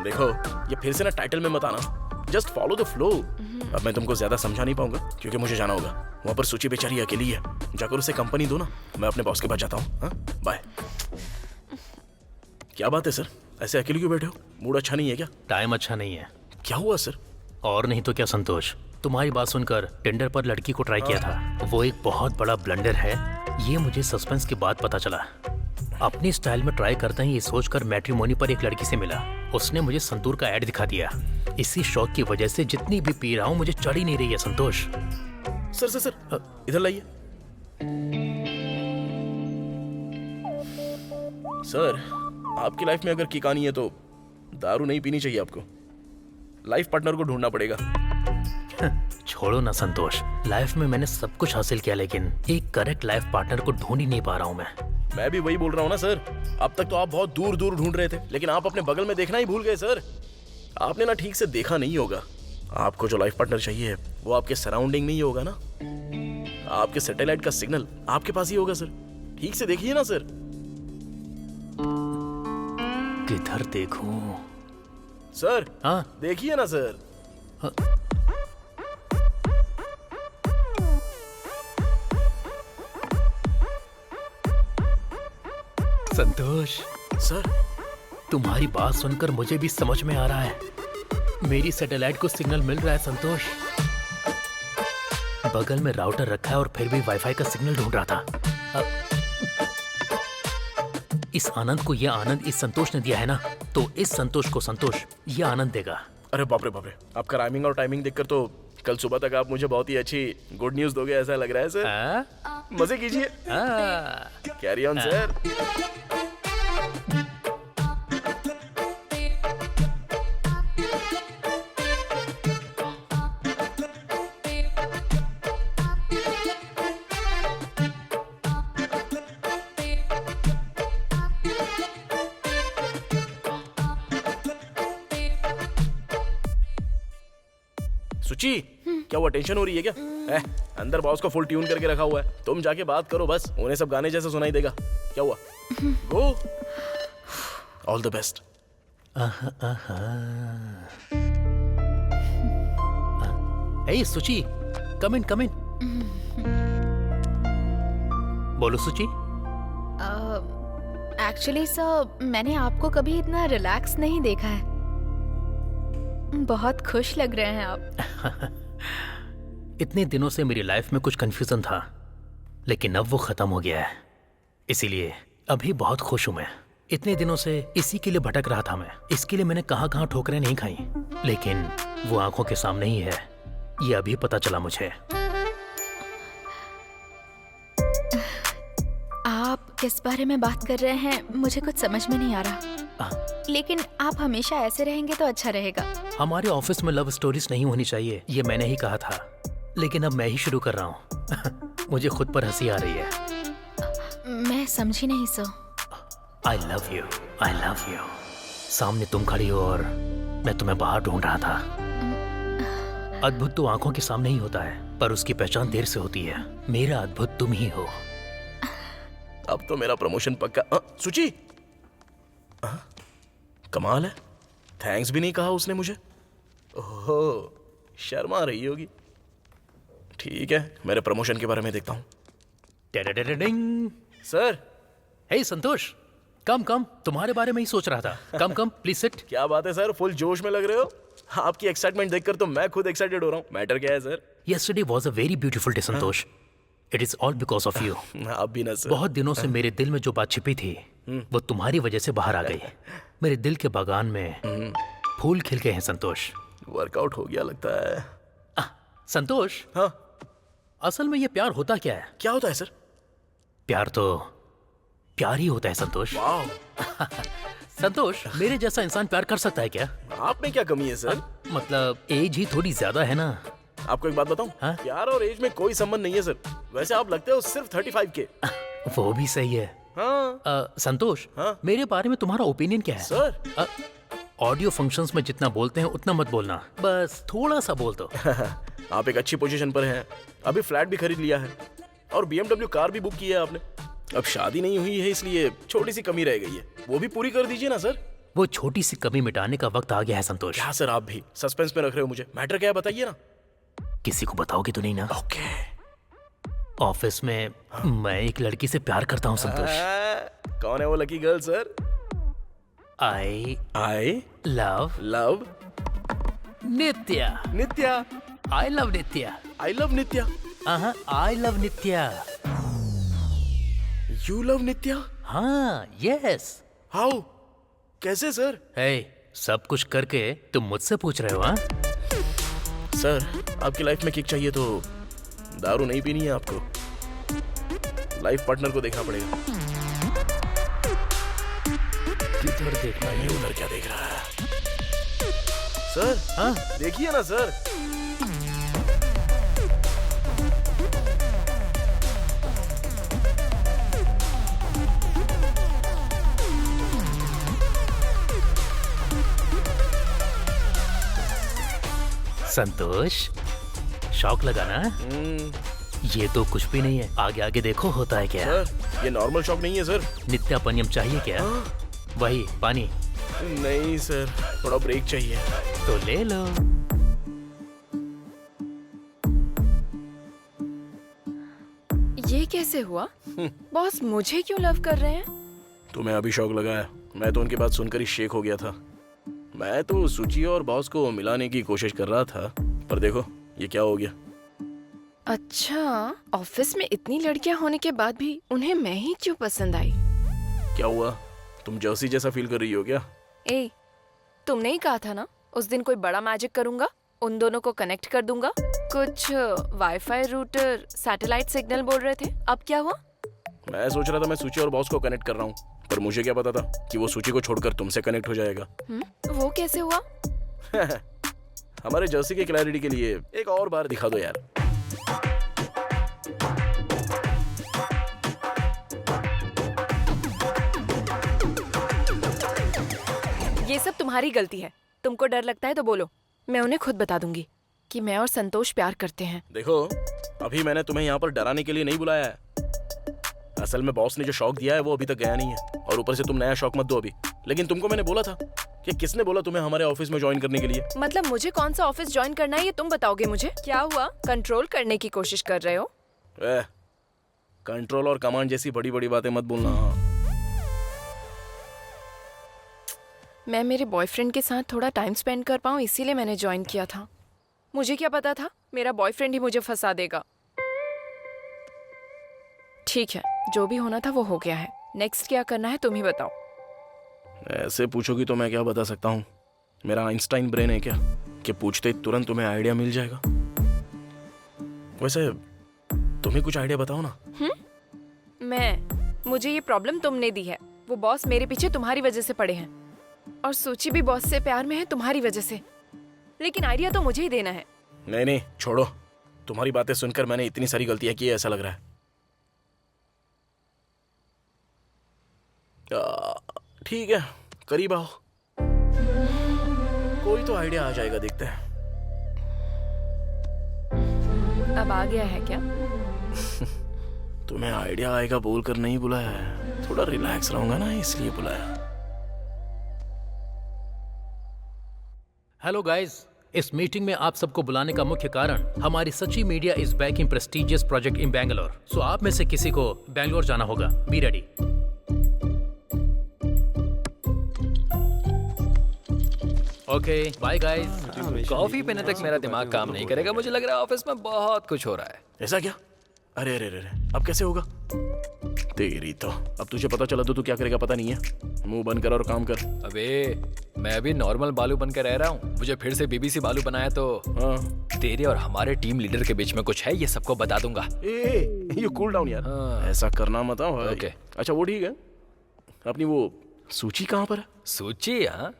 देखो, ये फिर से ना टाइटल में मत आना, जस्ट फॉलो द फ्लो। अब मैं तुमको ज्यादा समझा नहीं पाऊंगा क्योंकि मुझे जाना होगा। वहां पर सूची बेचारी अकेली है, जाकर उसे कंपनी दो ना। मैं अपने बॉस के पास जाता हूँ। बाय। क्या बात है सर, ऐसे अकेले क्यों बैठे हो? मूड अच्छा नहीं है क्या? टाइम अच्छा नहीं है। क्या हुआ सर? और नहीं तो क्या संतोष, तुम्हारी बात सुनकर टिंडर पर लड़की को ट्राई किया था, वो एक बहुत बड़ा ब्लंडर है। ये मुझे सस्पेंस के बाद पता चला। अपनी स्टाइल में ट्राई करते ही ये सोचकर मैट्रिमोनी पर एक लड़की से मिला। उसने मुझे संतूर का ऐड दिखा दिया। इसी शौक की वजह से जितनी भी पी रहा हूँ मुझे चढ़ ही नहीं रही है संतोष। सर सर सर इधर लाइए। सर आपकी लाइफ में अगर किक आनी है तो दारू नहीं पीनी चाहिए आपको। लाइफ पार्टनर को ढूंढना पड़ेगा। छोड़ो ना संतोष, लाइफ में मैंने सब कुछ हासिल किया लेकिन एक करेक्ट लाइफ पार्टनर को ढूंढ ही नहीं पा रहा हूँ मैं भी वही बोल रहा हूँ ना सर। अब तक तो आप बहुत दूर दूर ढूंढ रहे थे, लेकिन आप अपने बगल में देखना ही भूल गए सर। आपने ना ठीक से देखा नहीं होगा। आपको जो लाइफ पार्टनर चाहिए वो आपके सराउंडिंग में ही होगा ना। आपके सैटेलाइट का सिग्नल आपके पास ही होगा सर। ठीक से देखिए ना सर। किधर देखूं? सर हाँ देखिए ना सर। संतोष सर तुम्हारी बात सुनकर मुझे भी समझ में आ रहा है। मेरी सैटेलाइट को सिग्नल मिल रहा है संतोष। बगल में राउटर रखा है और फिर भी वाईफाई का सिग्नल ढूंढ रहा था। इस आनंद को यह आनंद इस संतोष ने दिया है ना, तो इस संतोष को संतोष यह आनंद देगा। अरे बाप रे बाप रे, आपका राइमिंग और टाइमिंग देखकर तो कल सुबह तक आप मुझे बहुत ही अच्छी गुड न्यूज दोगे ऐसा लग रहा है सर। मजे कीजिए। Carry on sir. सुची क्या वो टेंशन हो रही है क्या? अंदर बॉस को फुल ट्यून करके रखा हुआ है। तुम जाके बात करो बस, उन्हें सब गाने जैसा सुनाई देगा। क्या हुआ? Go. All the best. Hey Suchi, come इन कम इन। बोलो सुची। एक्चुअली सर मैंने आपको कभी इतना रिलैक्स नहीं देखा है। बहुत खुश लग रहे हैं आप। इतने दिनों से मेरी लाइफ में कुछ कंफ्यूजन था, लेकिन अब वो खत्म हो गया है। इसीलिए अभी बहुत खुश हूं मैं। इतने दिनों से इसी के लिए भटक रहा था मैं। इसके लिए मैंने कहां कहां ठोकरें नहीं खाई, लेकिन वो आंखों के सामने ही है। ये अभी पता चला मुझे। आप किस बारे में बात कर रहे हैं मुझे कुछ समझ में नहीं आ रहा, लेकिन आप हमेशा ऐसे रहेंगे तो अच्छा रहेगा। हमारे ऑफिस में लव स्टोरीज नहीं होनी चाहिए, ये मैंने ही कहा था, लेकिन अब मैं ही शुरू कर रहा हूँ। मुझे खुद पर हंसी आ रही है। मैं समझी नहीं sir. I love you, I love you. सामने तुम खड़ी हो और मैं तुम्हें बाहर ढूंढ रहा था। अद्भुत तो आंखों के सामने ही होता है, पर उसकी पहचान देर से होती है। मेरा अद्भुत तुम ही हो। अब तो मेरा प्रमोशन पक्का। सुची कमाल है, थैंक्स भी नहीं कहा उसने मुझे। ओहो शर्मा रही होगी। ठीक है, मेरे प्रमोशन के बारे में देखता हूँ। सर। हे संतोष, कम कम, तुम्हारे बारे में ही सोच रहा था। कम कम, प्लीज सिट। क्या बात है सर, फुल जोश में लग रहे हो। आपकी एक्साइटमेंट देखकर तो मैं खुद एक्साइटेड हो रहा हूँ। मैटर क्या है sir? Yesterday was a very beautiful day, Santosh. It is all because of you. आप भी ना सर। बहुत दिनों से मेरे दिल में जो बात छिपी थी वो तुम्हारी वजह से बाहर आ गई। मेरे दिल के बागान में फूल खिल गए हैं संतोष। वर्कआउट हो गया लगता है। संतोष, हाँ असल में ये प्यार होता क्या है? क्या होता है सर? प्यार तो प्यार ही होता है संतोष। संतोष, मेरे जैसा इंसान प्यार कर सकता है क्या? आप में क्या कमी है सर? मतलब एज ही थोड़ी ज्यादा है ना। आपको एक बात बताऊं? हाँ? प्यार और एज में कोई संबंध नहीं है सर। वैसे आप लगते हो सिर्फ 35 के। वो भी सही है। हाँ। संतोष, हाँ? मेरे बारे में तुम्हारा ओपिनियन क्या है? सर ऑडियो फंक्शंस में जितना बोलते हैं उतना मत बोलना, बस थोड़ा सा बोल दो। आप एक अच्छी पोजीशन पर हैं, अभी फ्लैट भी खरीद लिया है और BMW कार भी बुक की है आपने। अब शादी नहीं हुई है इसलिए छोटी सी कमी रह गई है, वो भी पूरी कर दीजिए ना सर। वो छोटी सी कमी मिटाने का वक्त आ गया है संतोष। क्या सर, आप भी सस्पेंस में रख रहे हो मुझे। मैटर क्या है बताइए ना। किसी को बताओगे तो नहीं ना? ओके। ऑफिस में मैं एक लड़की से प्यार करता हूँ संतोष। कौन है वो lucky girl sir? I love Nitya. Nitya. I love Nitya. I love Nitya. I love Nitya. You love Nitya? हाँ, यस। हाउ? कैसे सर? सब कुछ करके तुम मुझसे पूछ रहे हो? हाँ सर, आपकी लाइफ में किक चाहिए तो दारू नहीं पीनी है आपको, लाइफ पार्टनर को देखना पड़ेगा। किधर देखना है? उधर क्या देख रहा है सर? हाँ देखिए ना सर। संतोष, शौक लगा ना? ये तो कुछ भी नहीं है, आगे आगे देखो होता है क्या। सर ये नॉर्मल शॉक नहीं है सर। नित्यापनियम चाहिए क्या? वही पानी? नहीं सर, थोड़ा ब्रेक चाहिए। तो ले लो। ये कैसे हुआ? बॉस मुझे क्यों लव कर रहे हैं? तुम्हें अभी शौक लगा है? मैं तो उनकी बात सुनकर ही शेक हो गया था। मैं तो सुची और बॉस को मिलाने की कोशिश कर रहा था, पर देखो ये क्या हो गया। अच्छा, ऑफिस में इतनी लड़कियां होने के बाद भी उन्हें मैं ही क्यों पसंद आई? क्या हुआ, तुम जर्सी जैसा फील कर रही हो क्या? ए, तुमने ही कहा था ना उस दिन कोई बड़ा मैजिक करूंगा, उन दोनों को कनेक्ट कर दूंगा। कुछ वाईफाई रूटर सैटेलाइट सिग्नल बोल रहे थे, अब क्या हुआ? मैं सोच रहा था मैं सूची और बॉस को कनेक्ट कर रहा हूँ, पर मुझे क्या पता था कि वो सूची को छोड़कर तुमसे कनेक्ट हो जाएगा। वो कैसे हुआ? हमारे जर्सी के क्लैरिटी के लिए एक और बार दिखा दो यार। ये सब तुम्हारी गलती है। तुमको डर लगता है तो बोलो, मैं उन्हें खुद बता दूंगी कि मैं और संतोष प्यार करते हैं। देखो, अभी मैंने तुम्हें यहाँ पर डराने के लिए नहीं बुलाया है। असल में बॉस ने जो शौक दिया है वो अभी तक गया नहीं है, और ऊपर से तुम नया शौक मत दो अभी। लेकिन तुमको मैंने बोला था कि किसने बोला तुम्हें हमारे ऑफिस में ज्वाइन करने के लिए? मतलब मुझे कौन सा ऑफिस ज्वाइन करना है ये तुम बताओगे मुझे? क्या हुआ, कंट्रोल करने की कोशिश कर रहे हो? कंट्रोल और कमांड जैसी बड़ी बड़ी बातें मत बोलना। मैं मेरे बॉयफ्रेंड के साथ थोड़ा टाइम स्पेंड कर पाऊँ इसीलिए मैंने ज्वाइन किया था। मुझे क्या पता था मेरा बॉयफ्रेंड ही मुझे फंसा देगा। ठीक है, जो भी होना था वो हो गया है। नेक्स्ट क्या करना है तुम ही बताओ। ऐसे पूछोगी तो मैं क्या बता सकता हूँ? मेरा आइंस्टाइन ब्रेन है क्या कि पूछते ही तुरंत तुम्हें आइडिया मिल जाएगा? वैसे तुम्हें कुछ आइडिया बताओ ना। मुझे ये प्रॉब्लम तुमने दी है। वो बॉस मेरे पीछे तुम्हारी वजह से पड़े हैं, और सूची भी बॉस से प्यार में है तुम्हारी वजह से। लेकिन आइडिया तो मुझे ही देना है। नहीं छोड़ो, तुम्हारी बातें सुनकर मैंने इतनी सारी गलतियां की है ऐसा लग रहा है। ठीक है, करीब आओ, कोई तो आइडिया आ जाएगा, देखते हैं। अब आ गया है क्या? तुम्हें आइडिया आएगा बोलकर नहीं बुलाया है, थोड़ा रिलैक्स रहूंगा ना इसलिए बुलाया। हेलो गाइस, इस मीटिंग में आप सबको बुलाने का मुख्य कारण हमारी Suchi media is back in prestigious project in Bangalore. So आप में से किसी को बैंगलोर जाना होगा। Be ready. Okay bye guys. Coffee पीने तक मेरा दिमाग काम नहीं करेगा। मुझे लग रहा है ऑफिस में बहुत कुछ हो रहा है। ऐसा क्या? अरे अरे अरे, अब कैसे होगा? तेरी तो, अब तुझे पता चला तो तू क्या करेगा पता नहीं है। मुंह बंद कर और काम कर। अबे मैं अभी नॉर्मल बालू बनकर रह रहा हूँ, मुझे फिर से बीबीसी बालू बनाया तो तेरे और हमारे टीम लीडर के बीच में कुछ है, ये सबको बता दूंगा। ये कूल डाउन यार, ऐसा करना मत। ओके अच्छा वो ठीक है, अपनी वो सूची कहाँ पर है? सूची? हाँ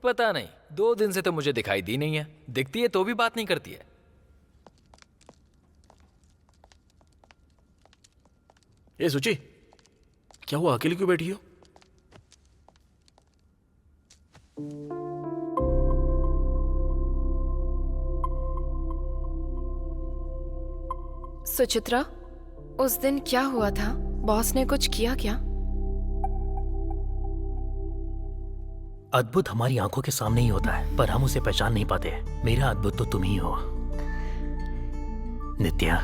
पता नहीं, 2 दिन से तो मुझे दिखाई दी नहीं है। दिखती है तो भी बात नहीं करती है। ये सूची, क्या हुआ, अकेली क्यों बैठी हो? सुचित्रा, उस दिन क्या हुआ था? बॉस ने कुछ किया क्या? अद्भुत हमारी आंखों के सामने ही होता है, पर हम उसे पहचान नहीं पाते। मेरा अद्भुत तो तुम ही हो नित्या।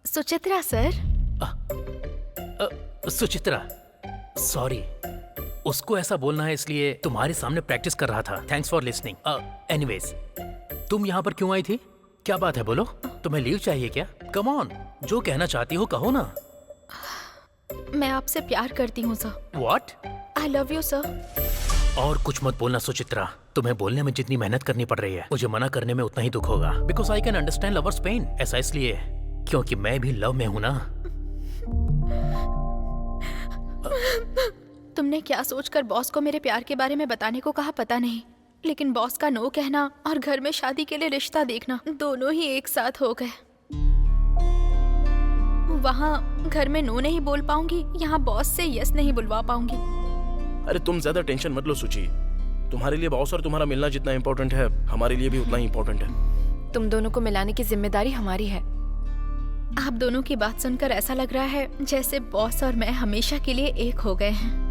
सुचित्रा सर। सुचित्रा, सॉरी, उसको ऐसा बोलना है इसलिए तुम्हारे सामने प्रैक्टिस कर रहा था। Thanks for listening. एनीवेज, तुम यहाँ पर क्यों आई थी? क्या बात है, बोलो। तुम्हें लीव चाहिए क्या? कम ऑन, जो कहना चाहती हो कहो ना। मैं आपसे प्यार करती हूँ sir. What? I love you sir. और कुछ मत बोलना सुचित्रा। तुम्हें बोलने में जितनी मेहनत करनी पड़ रही है, मुझे मना करने में उतना ही दुख होगा। Because I can understand lovers pain. ऐसा इसलिए क्योंकि मैं भी लव में हूं ना। तुमने क्या सोचकर बॉस को मेरे प्यार के बारे में बताने को कहा पता नहीं, लेकिन बॉस का नो कहना और घर में शादी के लिए रिश्ता देखना दोनों ही एक साथ हो गए। वहाँ घर में नो नहीं बोल पाऊंगी, यहाँ बॉस से यस नहीं बुलवा पाऊंगी। अरे तुम ज्यादा टेंशन मत लो सुची। तुम्हारे लिए बॉस और तुम्हारा मिलना जितना इम्पोर्टेंट है, हमारे लिए भी उतना ही इम्पोर्टेंट है। तुम दोनों को मिलाने की जिम्मेदारी हमारी है। आप दोनों की बात सुनकर ऐसा लग रहा है जैसे बॉस और मैं हमेशा के लिए एक हो गए हैं।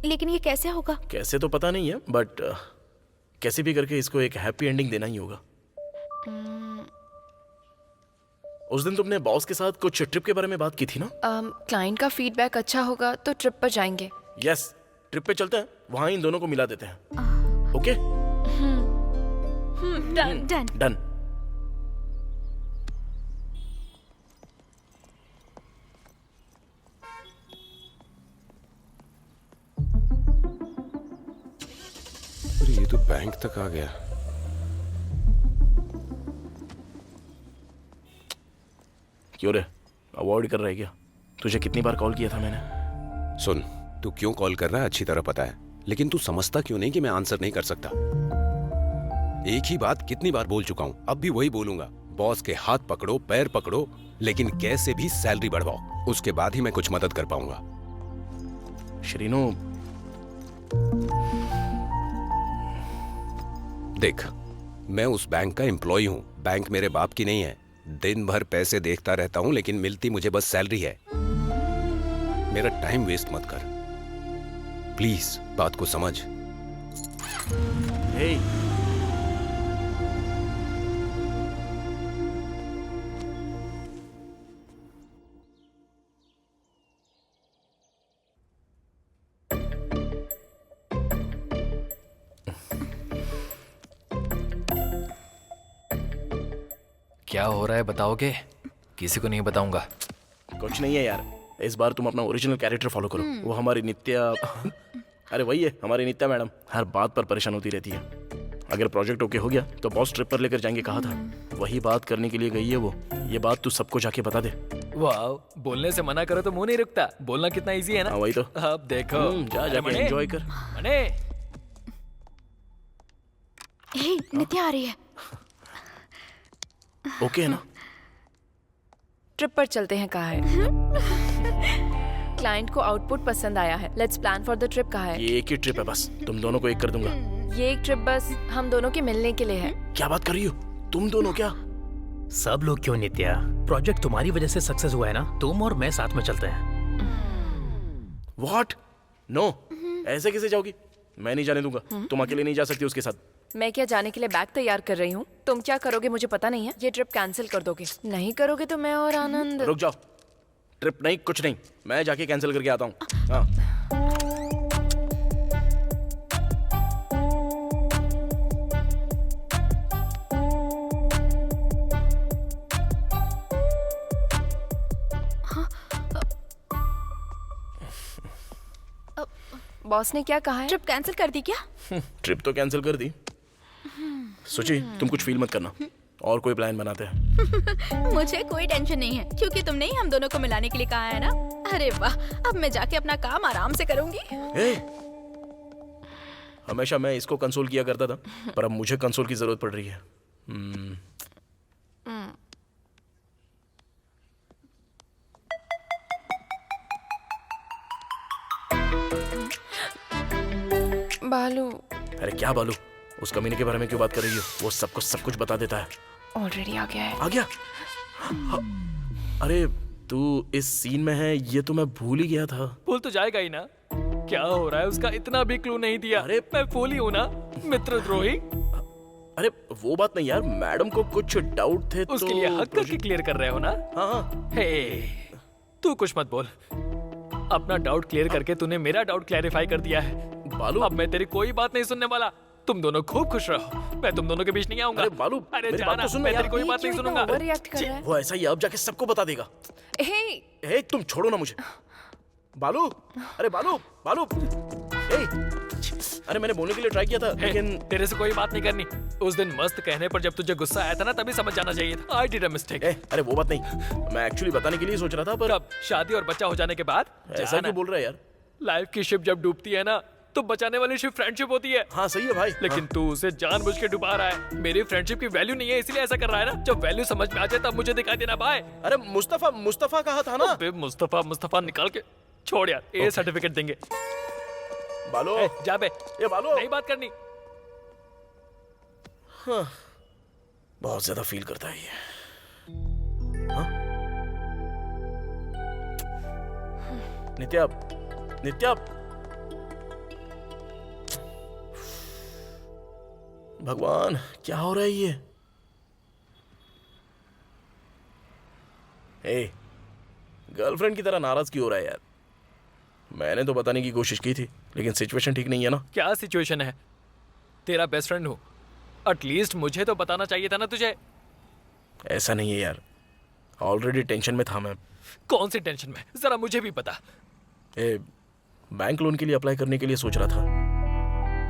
लेकिन ये कैसे होगा? कैसे तो पता नहीं है, बट कैसे भी करके इसको एक हैप्पी एंडिंग देना ही होगा। उस दिन तुमने बॉस के साथ कुछ ट्रिप के बारे में बात की थी ना? क्लाइंट का फीडबैक अच्छा होगा तो ट्रिप पर जाएंगे। यस, ट्रिप पे चलते हैं, वहां इन दोनों को मिला देते हैं। ओके? Done done done. अरे ये तो बैंक तक आ गया। क्यों रे, अवॉइड कर रहा है क्या? तुझे कितनी बार कॉल किया था मैंने? सुन, तू क्यों कॉल कर रहा है अच्छी तरह पता है, लेकिन तू समझता क्यों नहीं कि मैं आंसर नहीं कर सकता? एक ही बात कितनी बार बोल चुका हूं, अब भी वही बोलूंगा। बॉस के हाथ पकड़ो, पैर पकड़ो, लेकिन कैसे भी सैलरी बढ़वाओ, उसके बाद ही मैं कुछ मदद कर पाऊंगा। श्रीनु, देख, मैं उस बैंक का एम्प्लॉय हूं, बैंक मेरे बाप की नहीं है। दिन भर पैसे देखता रहता हूं, लेकिन मिलती मुझे बस सैलरी है। मेरा टाइम वेस्ट मत कर, प्लीज बात को समझ। हे, क्या हो रहा है बताओगे? किसी को नहीं बताऊंगा। कुछ नहीं है यार, इस बार तुम अपना ओरिजिनल कैरेक्टर फॉलो करो। वो हमारी नित्या, अरे वही है हमारी नित्या मैडम, हर बात पर परेशान होती रहती है। अगर प्रोजेक्ट ओके हो गया तो बॉस ट्रिप पर लेकर जाएंगे कहा था, वही बात करने के लिए गई है वो। ये बात तू सबको जाके बता दे। वाह, बोलने से मना करो तो मुंह नहीं रुकता। बोलना कितना इजी है ना? हाँ वही तो। अब देखो, जा जाके एंजॉय कर। मने, हे, नित्या आ रही है। ओके है ना? ट्रिप पर चलते हैं कहा है? क्लाइंट को आउटपुट पसंद आया है। Let's plan for the trip कहा है? ये एक ही ट्रिप है बस, तुम दोनों को एक कर दूंगा। ये एक ट्रिप बस हम दोनों के मिलने के लिए है। क्या बात कर रही हो? तुम दोनों क्या? सब लोग क्यों नित्या? प्रोजेक्ट तुम्हारी वजह से सक्सेस हुआ है ना, तुम और मैं साथ में चलते हैं। व्हाट? नो, ऐसे कैसे जाओगी? मैं नहीं जाने दूंगा। तुम अकेले नहीं जा सकती उसके साथ। मैं क्या जाने के लिए बैग तैयार कर रही हूँ? तुम क्या करोगे मुझे पता नहीं है। ये ट्रिप कैंसिल कर दोगे? नहीं करोगे तो मैं और आनंद। रुक जाओ, ट्रिप नहीं, कुछ नहीं, मैं जाके कैंसिल करके आता हूँ। हाँ। बॉस ने क्या कहा है? ट्रिप कैंसिल कर दी क्या? ट्रिप तो कैंसिल कर दी। सोची, तुम कुछ फील मत करना, और कोई प्लान बनाते हैं। मुझे कोई टेंशन नहीं है, क्योंकि तुमने ही हम दोनों को मिलाने के लिए कहा है ना। अरे वाह, अब मैं जाके अपना काम आराम से करूंगी। हमेशा मैं इसको कंसोल किया करता था, पर अब मुझे कंसोल की जरूरत पड़ रही है। बालू। अरे क्या बालू? उस कमीने के बारे में क्यों बात कर रही हो? वो सबको सब कुछ बता देता है। ऑलरेडी आ गया है। आ गया? अरे तू इस सीन में है ये तो मैं भूल ही गया था। भूल तो जाएगा ही ना। क्या हो रहा है उसका इतना भी क्लू नहीं दिया। अरे मैं फूल ही हूँ ना, मित्रद्रोही। अरे वो बात नहीं यार, मैडम को कुछ डाउट थे उसके तो लिए हक करके क्लियर कर रहे हो ना। हाँ हाँ। हे, तू कुछ मत बोल। अपना डाउट क्लियर करके तूने मेरा डाउट क्लैरिफाई कर दिया है। बालू अब मैं तेरी कोई बात नहीं सुनने वाला। तुम दोनों खूब खुश रहो, मैं तुम दोनों के बीच नहीं आऊंगा। अरे बालू, अरे मेरी बात जाना, तो सुन मैं यार। तेरी कोई बात नहीं सुनूंगा। ओवर रिएक्ट कर रहा है। वो ऐसा ही अब जाके सबको बता देगा। हे, ए, तुम छोड़ो ना मुझे। बालू, अरे बालू, बालू, ए, अरे मैंने बोलने के लिए ट्राई किया था हे, लेकिन तेरे से कोई बात नहीं करनी। उस दिन मस्त कहने पर जब तुझे गुस्सा आया था ना, तभी समझ जाना चाहिए था। I did a mistake. अरे वो बात नहीं, मैं एक्चुअली बताने के लिए सोच रहा था पर कब? शादी और बच्चा हो जाने के बाद? ऐसा जाना। क्यों बोल रहा है यार? लाइफ की शिप जब डूबती है ना, तो बचाने वाली शिप फ्रेंडशिप होती है। हाँ सही है भाई। लेकिन तू उसे जानबूझ के डुबा रहा है। मेरी फ्रेंडशिप की वैल्यू नहीं है इसलिए ऐसा कर रहा है ना। जब वैल्यू समझ में आ जाए तब मुझे दिखाई देना भाई। अरे मुस्तफा, मुस्तफा कहा था ना। अबे मुस्तफा, मुस्तफा निकाल के छोड़ यार। ए सर्टिफिकेट देंगे। बालो, ए, जा बे, ये बालो। नहीं बात करनी। हाँ, बहुत ज्यादा फील करता है ये। हाँ? नित्या, नित्या, भगवान क्या हो रहा है ये? ए, गर्लफ्रेंड की तरह नाराज क्यों हो रहा है यार? मैंने तो बताने की कोशिश की थी लेकिन सिचुएशन ठीक नहीं है ना। क्या सिचुएशन है? तेरा बेस्ट फ्रेंड हूँ, एटलीस्ट मुझे तो बताना चाहिए था ना तुझे। ऐसा नहीं है यार, ऑलरेडी टेंशन में था मैं। कौन सी टेंशन में? जरा मुझे भी पता। बैंक लोन के लिए अप्लाई करने के लिए सोच रहा था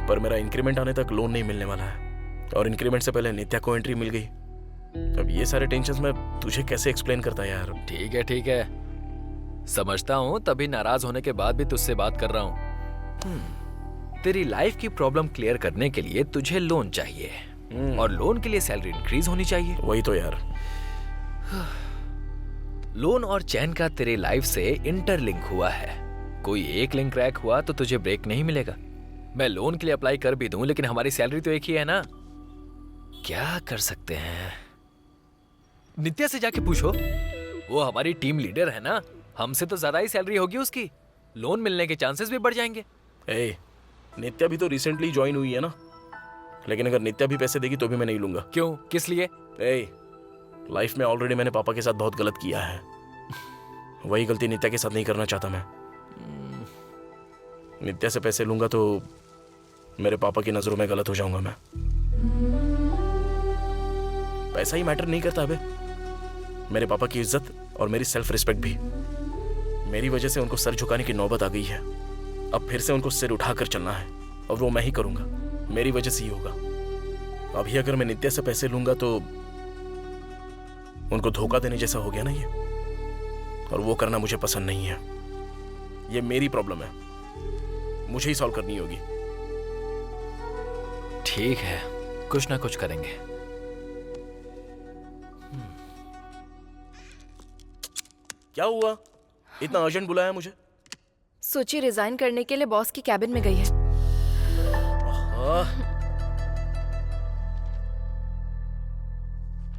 पर मेरा इंक्रीमेंट आने तक लोन नहीं मिलने वाला है और इंक्रीमेंट से पहले नित्या को एंट्री मिल गई। अब ये सारे टेंशन्स मैं तुझे कैसे एक्सप्लेन करता यार? ठीक है ठीक है, समझता हूँ, तभी नाराज होने के बाद भी तुझसे बात कर रहा हूँ। तेरी लाइफ की प्रॉब्लम क्लियर करने के लिए तुझे लोन चाहिए और लोन के लिए सैलरी इंक्रीज होनी चाहिए। वही तो यार। लोन और चैन का तेरे लाइफ से इंटरलिंक हुआ है। कोई एक लिंक क्रैक हुआ तो तुझे ब्रेक नहीं मिलेगा। मैं लोन के लिए अप्लाई कर भी दूं लेकिन हमारी सैलरी तो एक ही है ना। क्या कर सकते हैं? नित्या से जाके पूछो, वो हमारी टीम लीडर है ना, हमसे तो ज्यादा ही सैलरी होगी उसकी। लोन मिलने के चांसेस भी बढ़ जाएंगे। नित्या भी तो रिसेंटली ज्वाइन हुई है ना, लेकिन अगर नित्या भी पैसे देगी तो भी मैं नहीं लूंगा। क्यों? किस लिए? लाइफ में ऑलरेडी मैंने पापा के साथ बहुत गलत किया है, वही गलती नित्या के साथ नहीं करना चाहता मैं। नित्या से पैसे लूंगा तो मेरे पापा की नजरों में गलत हो जाऊंगा मैं। पैसा ही मैटर नहीं करता अबे। मेरे पापा की इज्जत और मेरी सेल्फ रिस्पेक्ट भी। मेरी वजह से उनको सर झुकाने की नौबत आ गई है। अब फिर से उनको सिर उठाकर चलना है और वो मैं ही करूंगा। मेरी वजह से ही होगा। अभी अगर मैं नित्या से पैसे लूंगा तो उनको धोखा देने जैसा हो गया ना ये, और वो करना मुझे पसंद नहीं है। ये मेरी प्रॉब्लम है, मुझे ही सॉल्व करनी होगी। ठीक है, कुछ ना कुछ करेंगे। क्या हुआ? इतना अर्जेंट बुलाया मुझे? सोची रिजाइन करने के लिए बॉस की कैबिन में गई है।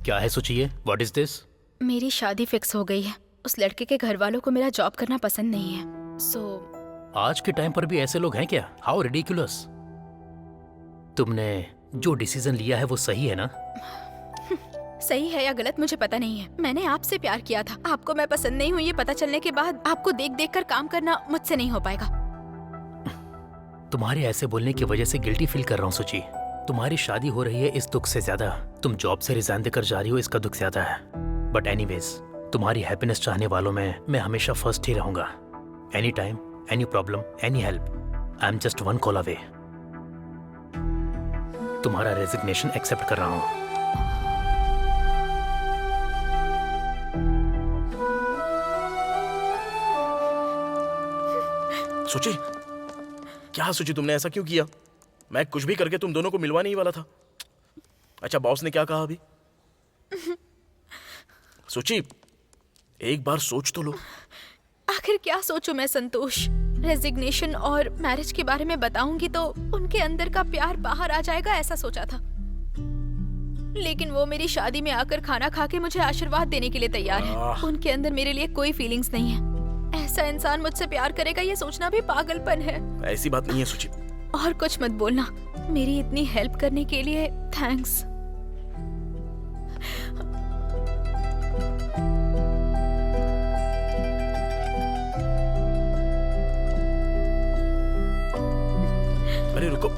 क्या है सोचिए? What is this? मेरी शादी फिक्स हो गई है। उस लड़के के घर वालों को मेरा जॉब करना पसंद नहीं है। आज के टाइम पर भी ऐसे लोग हैं क्या? How ridiculous. तुमने जो डिसीजन लिया है वो सही है ना? सही है या गलत मुझे पता नहीं है। मैंने आपसे प्यार किया था, आपको मैं पसंद नहीं हुई ये पता चलने के बाद आपको देख देख कर काम करना मुझसे नहीं हो पाएगा। तुम्हारे ऐसे बोलने की वजह से गिल्टी फील कर रहा हूँ सोची। तुम्हारी शादी हो रही है इस दुख से ज्यादा तुम जॉब से रिजाइन देकर जा रही हो इसका दुख ज्यादा है। बट एनीवेज, तुम्हारी हैप्पीनेस चाहने वालों में मैं हमेशा फर्स्ट ही रहूंगा। Any time, any problem, any help, I am just one call away. तुम्हारा रेजिग्नेशन एक्सेप्ट कर रहा हूँ। सोची, क्या सोची तुमने? ऐसा क्यों किया? मैं कुछ भी करके तुम दोनों को मिलवा नहीं वाला था। अच्छा, बॉस ने क्या कहा अभी? सोची, एक बार सोच तो लो। आखिर क्या सोचूं मैं संतोष? रेजिग्नेशन और मैरिज के बारे में बताऊंगी तो उनके अंदर का प्यार बाहर आ जाएगा, ऐसा सोचा था। लेकिन वो मेरी शादी में आकर खाना खा के मुझे आशीर्वाद देने के लिए तैयार है। उनके अंदर मेरे लिए कोई फीलिंग्स नहीं है। ऐसा इंसान मुझसे प्यार करेगा ये सोचना भी पागलपन है। ऐसी बात नहीं है सुचि। और कुछ मत बोलना। मेरी इतनी हेल्प करने के लिए थैंक्स। अरे रुको,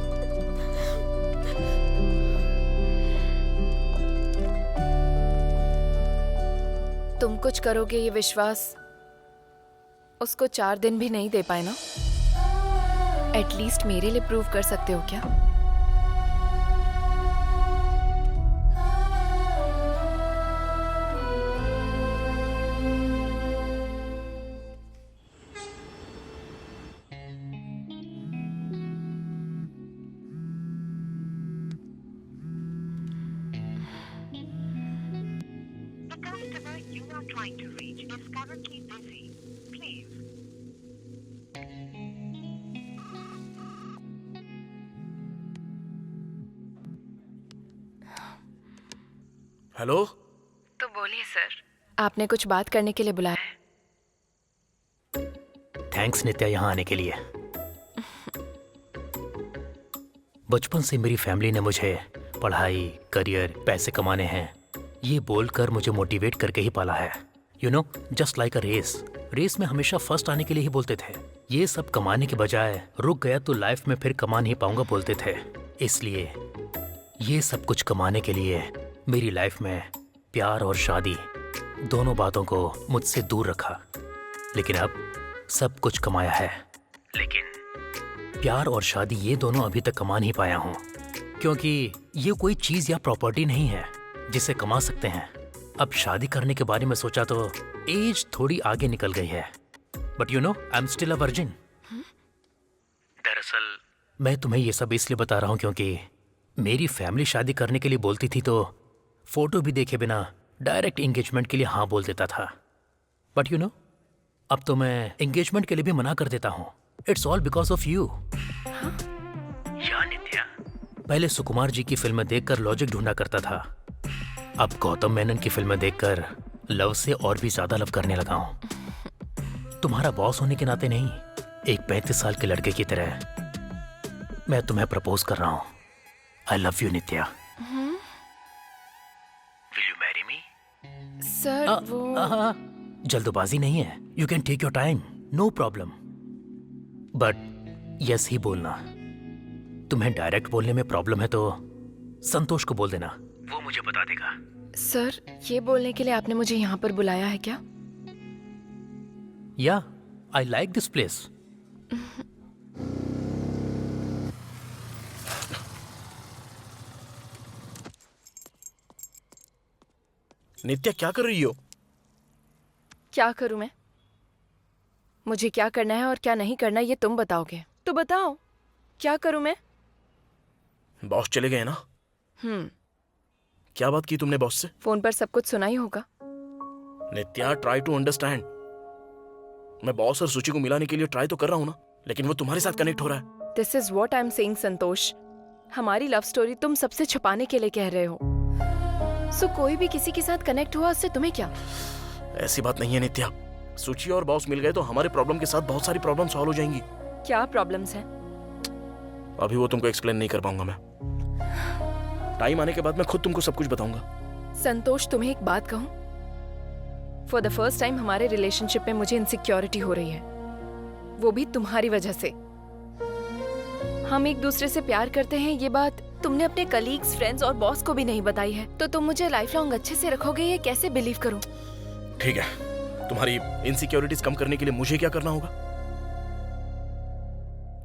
तुम कुछ करोगे ये विश्वास उसको 4 दिन भी नहीं दे पाए ना। एटलीस्ट मेरे लिए प्रूव कर सकते हो क्या? हेलो। तो बोलिए सर, आपने कुछ बात करने के लिए बुलाया है? थैंक्स नित्या यहाँ आने के लिए। बचपन से मेरी फैमिली ने मुझे पढ़ाई, करियर, पैसे कमाने हैं ये बोलकर मुझे मोटिवेट करके ही पाला है। You know, just like a race में हमेशा फर्स्ट आने के लिए ही बोलते थे। ये सब कमाने के बजाय रुक गया तो लाइफ में फिर कमा नहीं पाऊंगा बोलते थे। इसलिए ये सब कुछ कमाने के लिए मेरी लाइफ में प्यार और शादी दोनों बातों को मुझसे दूर रखा। लेकिन अब सब कुछ कमाया है, लेकिन प्यार और शादी ये दोनों अभी तक कमा नहीं पाया हूँ, क्योंकि ये कोई चीज़ या प्रॉपर्टी नहीं है जिसे कमा सकते हैं। अब शादी करने के बारे में सोचा तो एज थोड़ी आगे निकल गई है, but you know I am still a virgin. दरअसल मैं तुम्हें ये सब इसलिए बता रहा हूँ क्योंकि मेरी फैमिली शादी करने के लिए बोलती थी तो फोटो भी देखे बिना डायरेक्ट एंगेजमेंट के लिए हाँ बोल देता था। बट यू नो, अब तो मैं एंगेजमेंट के लिए भी मना कर देता हूँ। It's all because of you. या नित्या, पहले सुकुमार जी की फिल्में देखकर लॉजिक ढूंढा करता था, अब गौतम मेनन की फिल्में देखकर लव से और भी ज्यादा लव करने लगा हूँ। तुम्हारा बॉस होने के नाते नहीं, एक 35 साल के लड़के की तरह मैं तुम्हें प्रपोज कर रहा हूँ। I love you Nitya. Will you marry me? Sir वो जल्दबाजी नहीं है। You can take your time, no problem. But yes ही बोलना। तुम्हें डायरेक्ट बोलने में प्रॉब्लम है तो संतोष को बोल देना, वो मुझे बता देगा। सर, ये बोलने के लिए आपने मुझे यहाँ पर बुलाया है क्या? या आई लाइक दिस प्लेस। नित्या क्या कर रही हो? क्या करूं मैं? मुझे क्या करना है और क्या नहीं करना ये तुम बताओगे। तो बताओ, क्या करूं मैं? बॉस चले गए ना? क्या बात की तुमने बॉस से? फोन पर सब कुछ सुना ही होगा। नित्या, ट्राई टू अंडरस्टैंड। मैं बॉस और सूची को मिलाने के लिए ट्राई तो कर रहा हूँ ना, लेकिन वो तुम्हारे साथ कनेक्ट हो रहा है। This is what I am saying Santosh. हमारी लव स्टोरी तुम सबसे छुपाने के लिए कह रहे हो। सो कोई भी किसी के साथ कनेक्ट हुआ उससे तुम्हें क्या? ऐसी बात नहीं है नित्या। सूची और बॉस मिल गए तो हमारे प्रॉब्लम के साथ बहुत सारी प्रॉब्लम सॉल्व हो जाएंगी। क्या प्रॉब्लम्स हैं? अभी वो तुमको एक्सप्लेन नहीं कर पाऊंगा मैं। टाइम आने के बाद मैं खुद तुमको सब कुछ बताऊंगा। संतोष, तुम्हें एक बात कहूं? फॉर द फर्स्ट टाइम हमारे रिलेशनशिप में मुझे इनसिक्योरिटी हो रही है, वो भी तुम्हारी वजह से। हम एक दूसरे से प्यार करते हैं ये बात तुमने अपने कलीग्स, फ्रेंड्स और बॉस को भी नहीं बताई है, तो तुम मुझे लाइफ लॉन्ग अच्छे से रखोगे ये कैसे बिलीव करूं? ठीक है, तुम्हारी इनसिक्योरिटीज कम करने के लिए मुझे क्या करना होगा?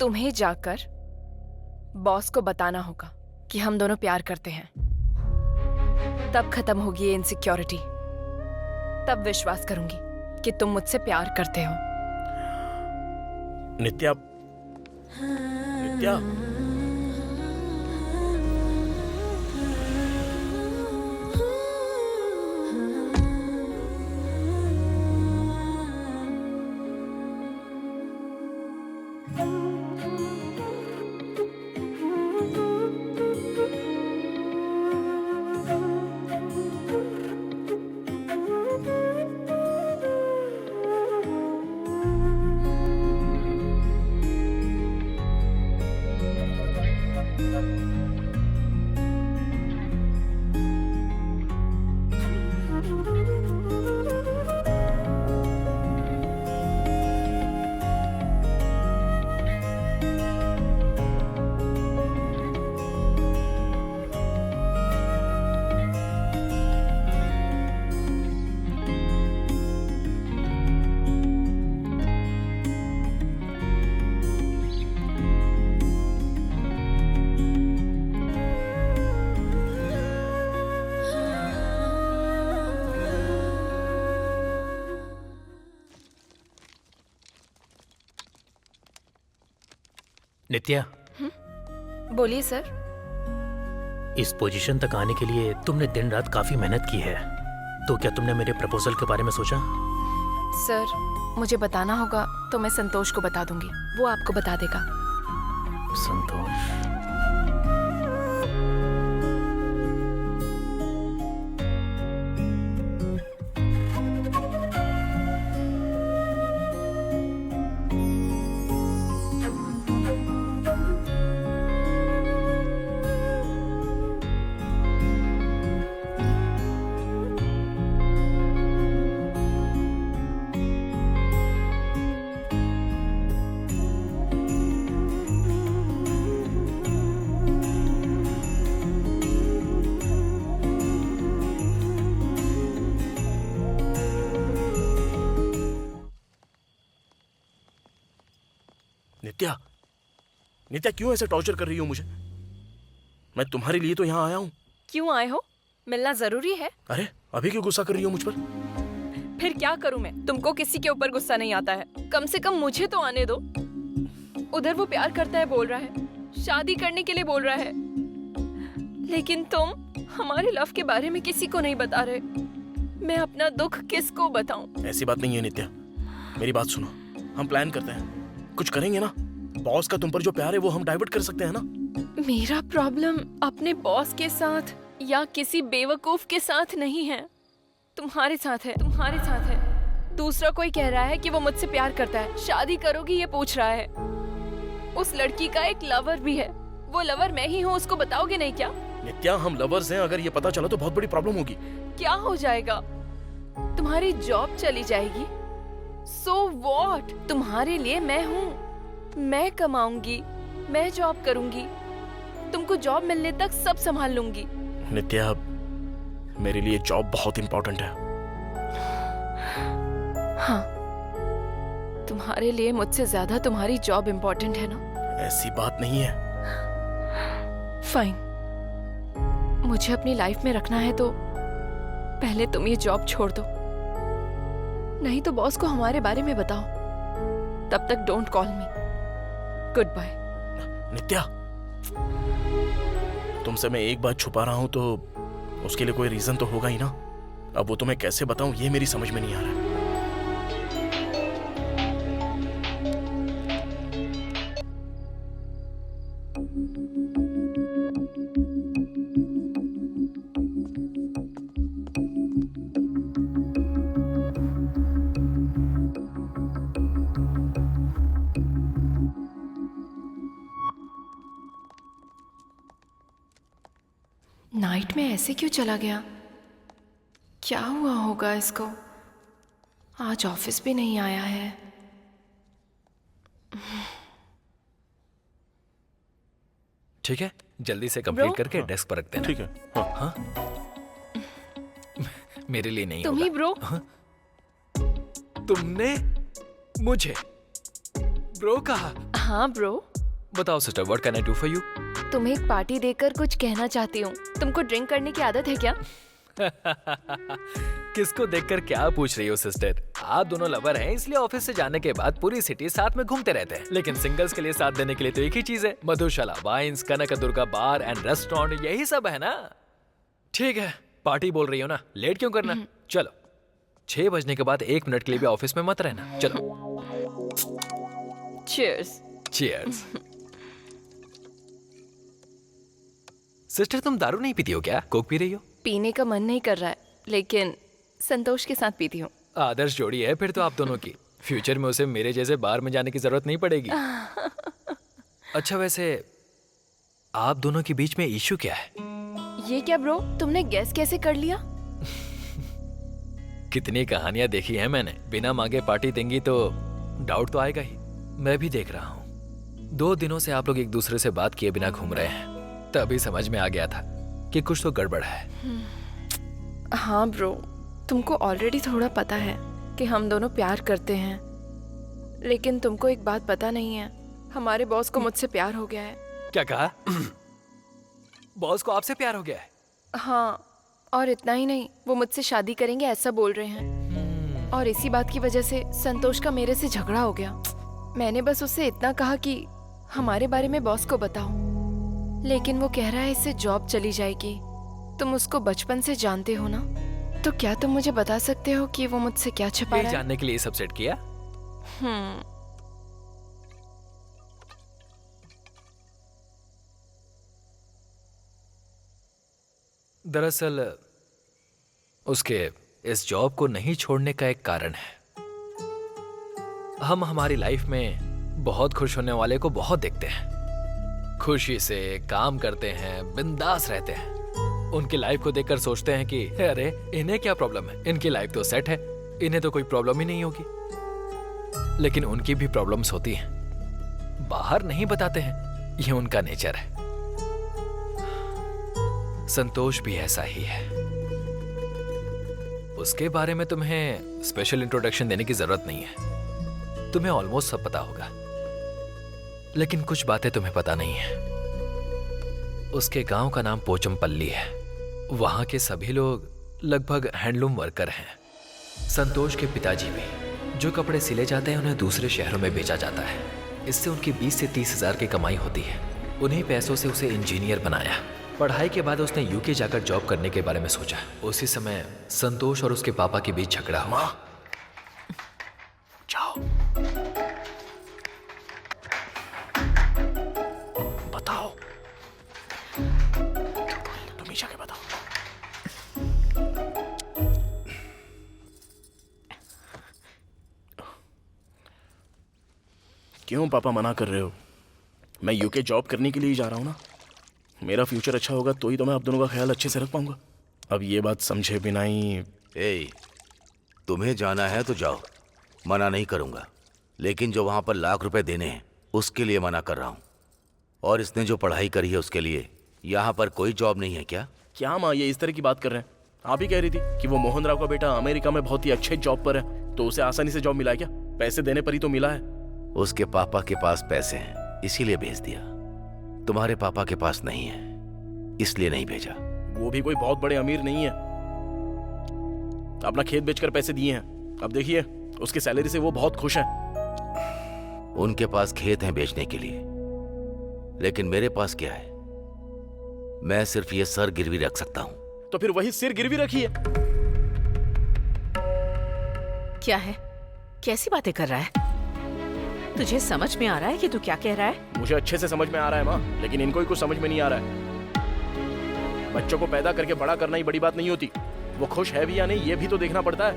तुम्हें जाकर बॉस को बताना होगा कि हम दोनों प्यार करते हैं। तब खत्म होगी ये इनसिक्योरिटी। तब विश्वास करूंगी कि तुम मुझसे प्यार करते हो। नित्या, नित्या, नित्या, बोलिए सर। इस पोजीशन तक आने के लिए तुमने दिन रात काफी मेहनत की है, तो क्या तुमने मेरे प्रपोजल के बारे में सोचा? सर, मुझे बताना होगा तो मैं संतोष को बता दूंगी, वो आपको बता देगा। संतोष? नित्या, नित्या क्यों ऐसे टॉर्चर कर रही हो मुझे? मैं तुम्हारे लिए तो यहाँ आया हूँ। क्यों आए हो? मिलना जरूरी है? अरे अभी क्यों गुस्सा कर रही हो मुझ पर? फिर क्या करूं मैं? तुमको किसी के ऊपर गुस्सा नहीं आता है? कम से कम मुझे तो आने दो। उधर वो प्यार करता है बोल रहा है, शादी करने के लिए बोल रहा है, लेकिन तुम हमारे लव के बारे में किसी को नहीं बता रहे। मैं अपना दुख किसको बताऊं? ऐसी बात नहीं है नित्या, मेरी बात सुनो। हम प्लान करते हैं, कुछ करेंगे ना। बॉस का तुम पर जो प्यार है वो हम डाइवर्ट कर सकते हैं ना। मेरा प्रॉब्लम अपने बॉस के साथ या किसी बेवकूफ के साथ नहीं है, तुम्हारे साथ है। तुम्हारे साथ है। दूसरा कोई कह रहा है कि वो मुझसे प्यार करता है, शादी करोगी ये पूछ रहा है। उस लड़की का एक लवर भी है, वो लवर मैं ही हूँ, उसको बताओगे नहीं क्या? नित्या, हम लवर्स हैं, अगर ये पता चला तो बहुत बड़ी प्रॉब्लम होगी। क्या हो जाएगा? तुम्हारी जॉब चली जाएगी। So what? तुम्हारे लिए मैं हूँ, मैं कमाऊंगी, मैं जॉब करूंगी, तुमको जॉब मिलने तक सब संभाल लूंगी। नित्या, मेरे लिए जॉब बहुत इंपॉर्टेंट है। हाँ, तुम्हारे लिए मुझसे ज्यादा तुम्हारी जॉब इंपॉर्टेंट है ना? ऐसी बात नहीं है। फाइन, मुझे अपनी लाइफ में रखना है तो पहले तुम ये जॉब छोड़ दो, नहीं तो बॉस को हमारे बारे में बताओ। तब तक don't call me. Goodbye. Nitya, तुमसे मैं एक बात छुपा रहा हूं तो उसके लिए कोई रीजन तो होगा ही ना। अब वो तुम्हें कैसे बताऊं ये मेरी समझ में नहीं आ रहा है। नाइट में ऐसे क्यों चला गया? क्या हुआ होगा इसको? आज ऑफिस भी नहीं आया है। ठीक है, जल्दी से कंप्लीट Bro? करके डेस्क पर रखते हैं। ठीक है। हाँ। हाँ? मेरे लिए नहीं तुम ही होगा। ब्रो? तुमने मुझे ब्रो कहा? हाँ ब्रो। बताओ sister, what can I do for you? तुम्हें एक पार्टी देकर कुछ कहना चाहती हूँ। तुमको ड्रिंक करने की आदत है क्या? किसको देखकर क्या पूछ रही हो सिस्टर? आप दोनों लवर हैं, इसलिए ऑफिस से जाने के बाद पूरी सिटी साथ में घूमते रहते हैं। लेकिन सिंगल्स के लिए साथ देने के लिए तो एक ही चीज है, Madhushala wines, Kanak Durga bar and restaurant, यही सब है ना। ठीक है, पार्टी बोल रही हो ना, लेट क्यों करना? चलो, 6 बजने के बाद 1 मिनट के लिए भी ऑफिस में मत रहना। चलो। चीयर्स। चीयर्स। सिस्टर, तुम दारू नहीं पीती हो क्या? कोक पी रही हो? पीने का मन नहीं कर रहा है, लेकिन संतोष के साथ पीती हूँ। आदर्श जोड़ी है फिर तो आप दोनों की। फ्यूचर में उसे मेरे जैसे बार में जाने की जरूरत नहीं पड़ेगी। अच्छा, वैसे आप दोनों के बीच में इशू क्या है? ये क्या ब्रो, तुमने गैस कैसे कर लिया? कितनी कहानियां देखी हैं मैंने। बिना मांगे पार्टी देंगी तो डाउट तो आएगा ही। मैं भी देख रहा हूँ 2 दिनों से आप लोग एक दूसरे से बात किए बिना घूम रहे हैं, तभी समझ में आ गया था कि कुछ तो गड़बड़ है। हाँ ब्रो, तुमको ऑलरेडी थोड़ा पता है कि हम दोनों प्यार करते हैं, लेकिन तुमको एक बात पता नहीं है, हमारे बॉस को मुझसे प्यार हो गया है। क्या कहा? बॉस को आपसे प्यार हो गया है? हाँ, और इतना ही नहीं, वो मुझसे शादी करेंगे ऐसा बोल रहे हैं। और इसी बात की वजह से संतोष का मेरे से झगड़ा हो गया। मैंने बस उससे इतना कहा कि हमारे बारे में बॉस को बताओ, लेकिन वो कह रहा है इससे जॉब चली जाएगी। तुम उसको बचपन से जानते हो ना, तो क्या तुम मुझे बता सकते हो कि वो मुझसे क्या छिपा रहा है? जानने के लिए सब सेट किया? दरअसल उसके इस जॉब को नहीं छोड़ने का एक कारण है। हम हमारी लाइफ में बहुत खुश होने वाले को बहुत देखते हैं, खुशी से काम करते हैं, बिंदास रहते हैं। उनकी लाइफ को देखकर सोचते हैं कि अरे इन्हें क्या प्रॉब्लम है, इनकी लाइफ तो सेट है, इन्हें तो कोई प्रॉब्लम ही नहीं होगी। लेकिन उनकी भी प्रॉब्लम्स होती हैं, बाहर नहीं बताते हैं, ये उनका नेचर है। संतोष भी ऐसा ही है। उसके बारे में तुम्हें स्पेशल इंट्रोडक्शन देने की जरूरत नहीं है, तुम्हें ऑलमोस्ट सब पता होगा। लेकिन कुछ बातें तुम्हें पता नहीं है। उसके गांव का नाम पोचमपल्ली है। वहां के सभी लोग लगभग हैंडलूम वर्कर हैं। संतोष के पिताजी भी, जो कपड़े सिले जाते हैं उन्हें दूसरे शहरों में बेचा जाता है। इससे उनकी 20 से 30 हजार की कमाई होती है। उन्हीं पैसों से उसे इंजीनियर बनाया। पढ़ाई के बाद उसने यूके जाकर जॉब करने के बारे में सोचा। उसी समय संतोष और उसके पापा के बीच झगड़ा हुआ। जाओ, बताओ, तुम ही जाके बताओ। क्यों पापा मना कर रहे हो? मैं यूके जॉब करने के लिए ही जा रहा हूं ना। मेरा फ्यूचर अच्छा होगा तो ही तो मैं आप दोनों का ख्याल अच्छे से रख पाऊंगा। अब ये बात समझे बिना ही। तुम्हें जाना है तो जाओ, मना नहीं करूंगा, लेकिन जो वहां पर लाख रुपए देने हैं उसके लिए मना कर रहा हूं। और इसने जो पढ़ाई करी है उसके लिए यहाँ पर कोई जॉब नहीं है क्या? क्या माँ ये इस तरह की बात कर रहे हैं? आप ही कह रही थी कि वो मोहन राव का बेटा अमेरिका में बहुत ही अच्छे जॉब पर है, तो उसे आसानी से जॉब मिला है क्या? पैसे देने पर ही तो मिला है। उसके पापा के पास पैसे हैं इसीलिए भेज दिया। तुम्हारे पापा के पास नहीं है इसलिए नहीं भेजा। वो भी कोई बहुत बड़े अमीर नहीं है, अपना खेत बेचकर पैसे दिए हैं। अब देखिए उसकी सैलरी से वो बहुत खुश है। उनके पास खेत हैं बेचने के लिए, लेकिन मेरे पास क्या है? मैं सिर्फ ये सर गिरवी रख सकता हूं। तो फिर वही सिर गिरवी रखिए। क्या है? कैसी बातें कर रहा है? तुझे समझ में आ रहा है कि तू क्या कह रहा है? मुझे अच्छे से समझ में आ रहा है माँ, लेकिन इनको ही कुछ समझ में नहीं आ रहा है। बच्चों को पैदा करके बड़ा करना ही बड़ी बात नहीं होती, वो खुश है भी या नहीं ये भी तो देखना पड़ता है।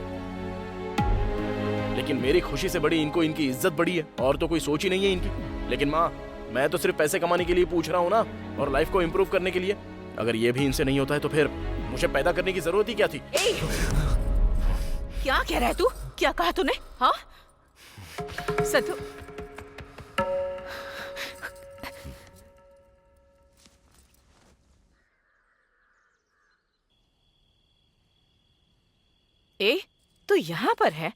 लेकिन मेरी खुशी से बड़ी इनको इनकी इज्जत बड़ी है, और तो कोई सोच ही नहीं है इनकी। लेकिन माँ मैं तो सिर्फ पैसे कमाने के लिए पूछ रहा हूँ ना, और लाइफ को इम्प्रूव करने के लिए। अगर ये भी इनसे नहीं होता है तो फिर मुझे पैदा करने की जरूरत ही क्या थी? क्या कह रहा है तू? क्या कहा तूने? हाँ संतु, तू यहाँ पर है?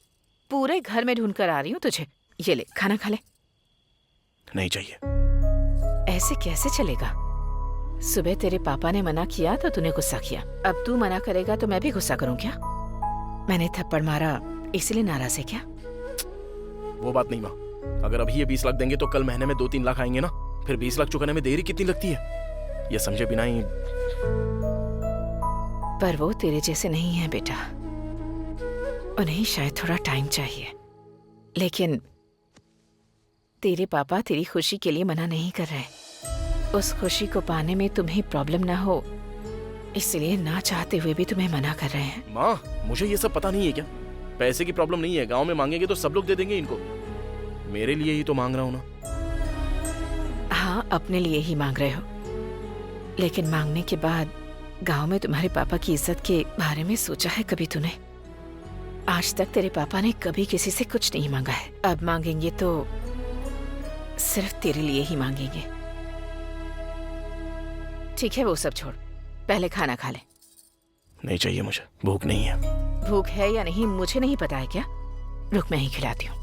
पूरे घर में ढूंढ कर आ रही हूँ तुझे। ये ले खाना खा ले। नहीं चाहिए। ऐसे कैसे चलेगा? सुबह तेरे पापा ने मना किया तो तूने गुस्सा किया, अब तू मना करेगा तो मैं भी गुस्सा करूँ क्या? मैंने थप्पड़ मारा इसलिए नाराज है क्या? वो बात नहीं माँ, अगर अभी ये 20 लाख देंगे तो कल महीने में 2-3 लाख आएंगे ना, फिर 20 लाख चुकाने में देरी कितनी लगती है ये समझे बिना ही। पर वो तेरे जैसे नहीं है बेटा, उन्हें शायद थोड़ा टाइम चाहिए। लेकिन तेरे पापा तेरी खुशी के लिए मना नहीं कर रहे। उस खुशी को पाने में तुम्हें प्रॉब्लम ना हो इसलिए ना चाहते हुए भी तुम्हें मना कर रहे हैं। माँ मुझे ये सब पता नहीं है क्या? पैसे की प्रॉब्लम नहीं है, गांव में मांगेंगे तो सब लोग दे देंगे इनको। मेरे लिए ही तो मांग रहा हूँ ना। हाँ अपने लिए ही मांग रहे हो, लेकिन मांगने के बाद गांव में तुम्हारे पापा की इज्जत के बारे में सोचा है कभी तूने? आज तक तेरे पापा ने कभी किसी से कुछ नहीं मांगा है। अब मांगेंगे तो सिर्फ तेरे लिए ही मांगेंगे। ठीक है, वो सब छोड़, पहले खाना खा ले। नहीं चाहिए मुझे, भूख नहीं है। भूख है या नहीं मुझे नहीं पता है क्या? रुक, मैं ही खिलाती हूँ।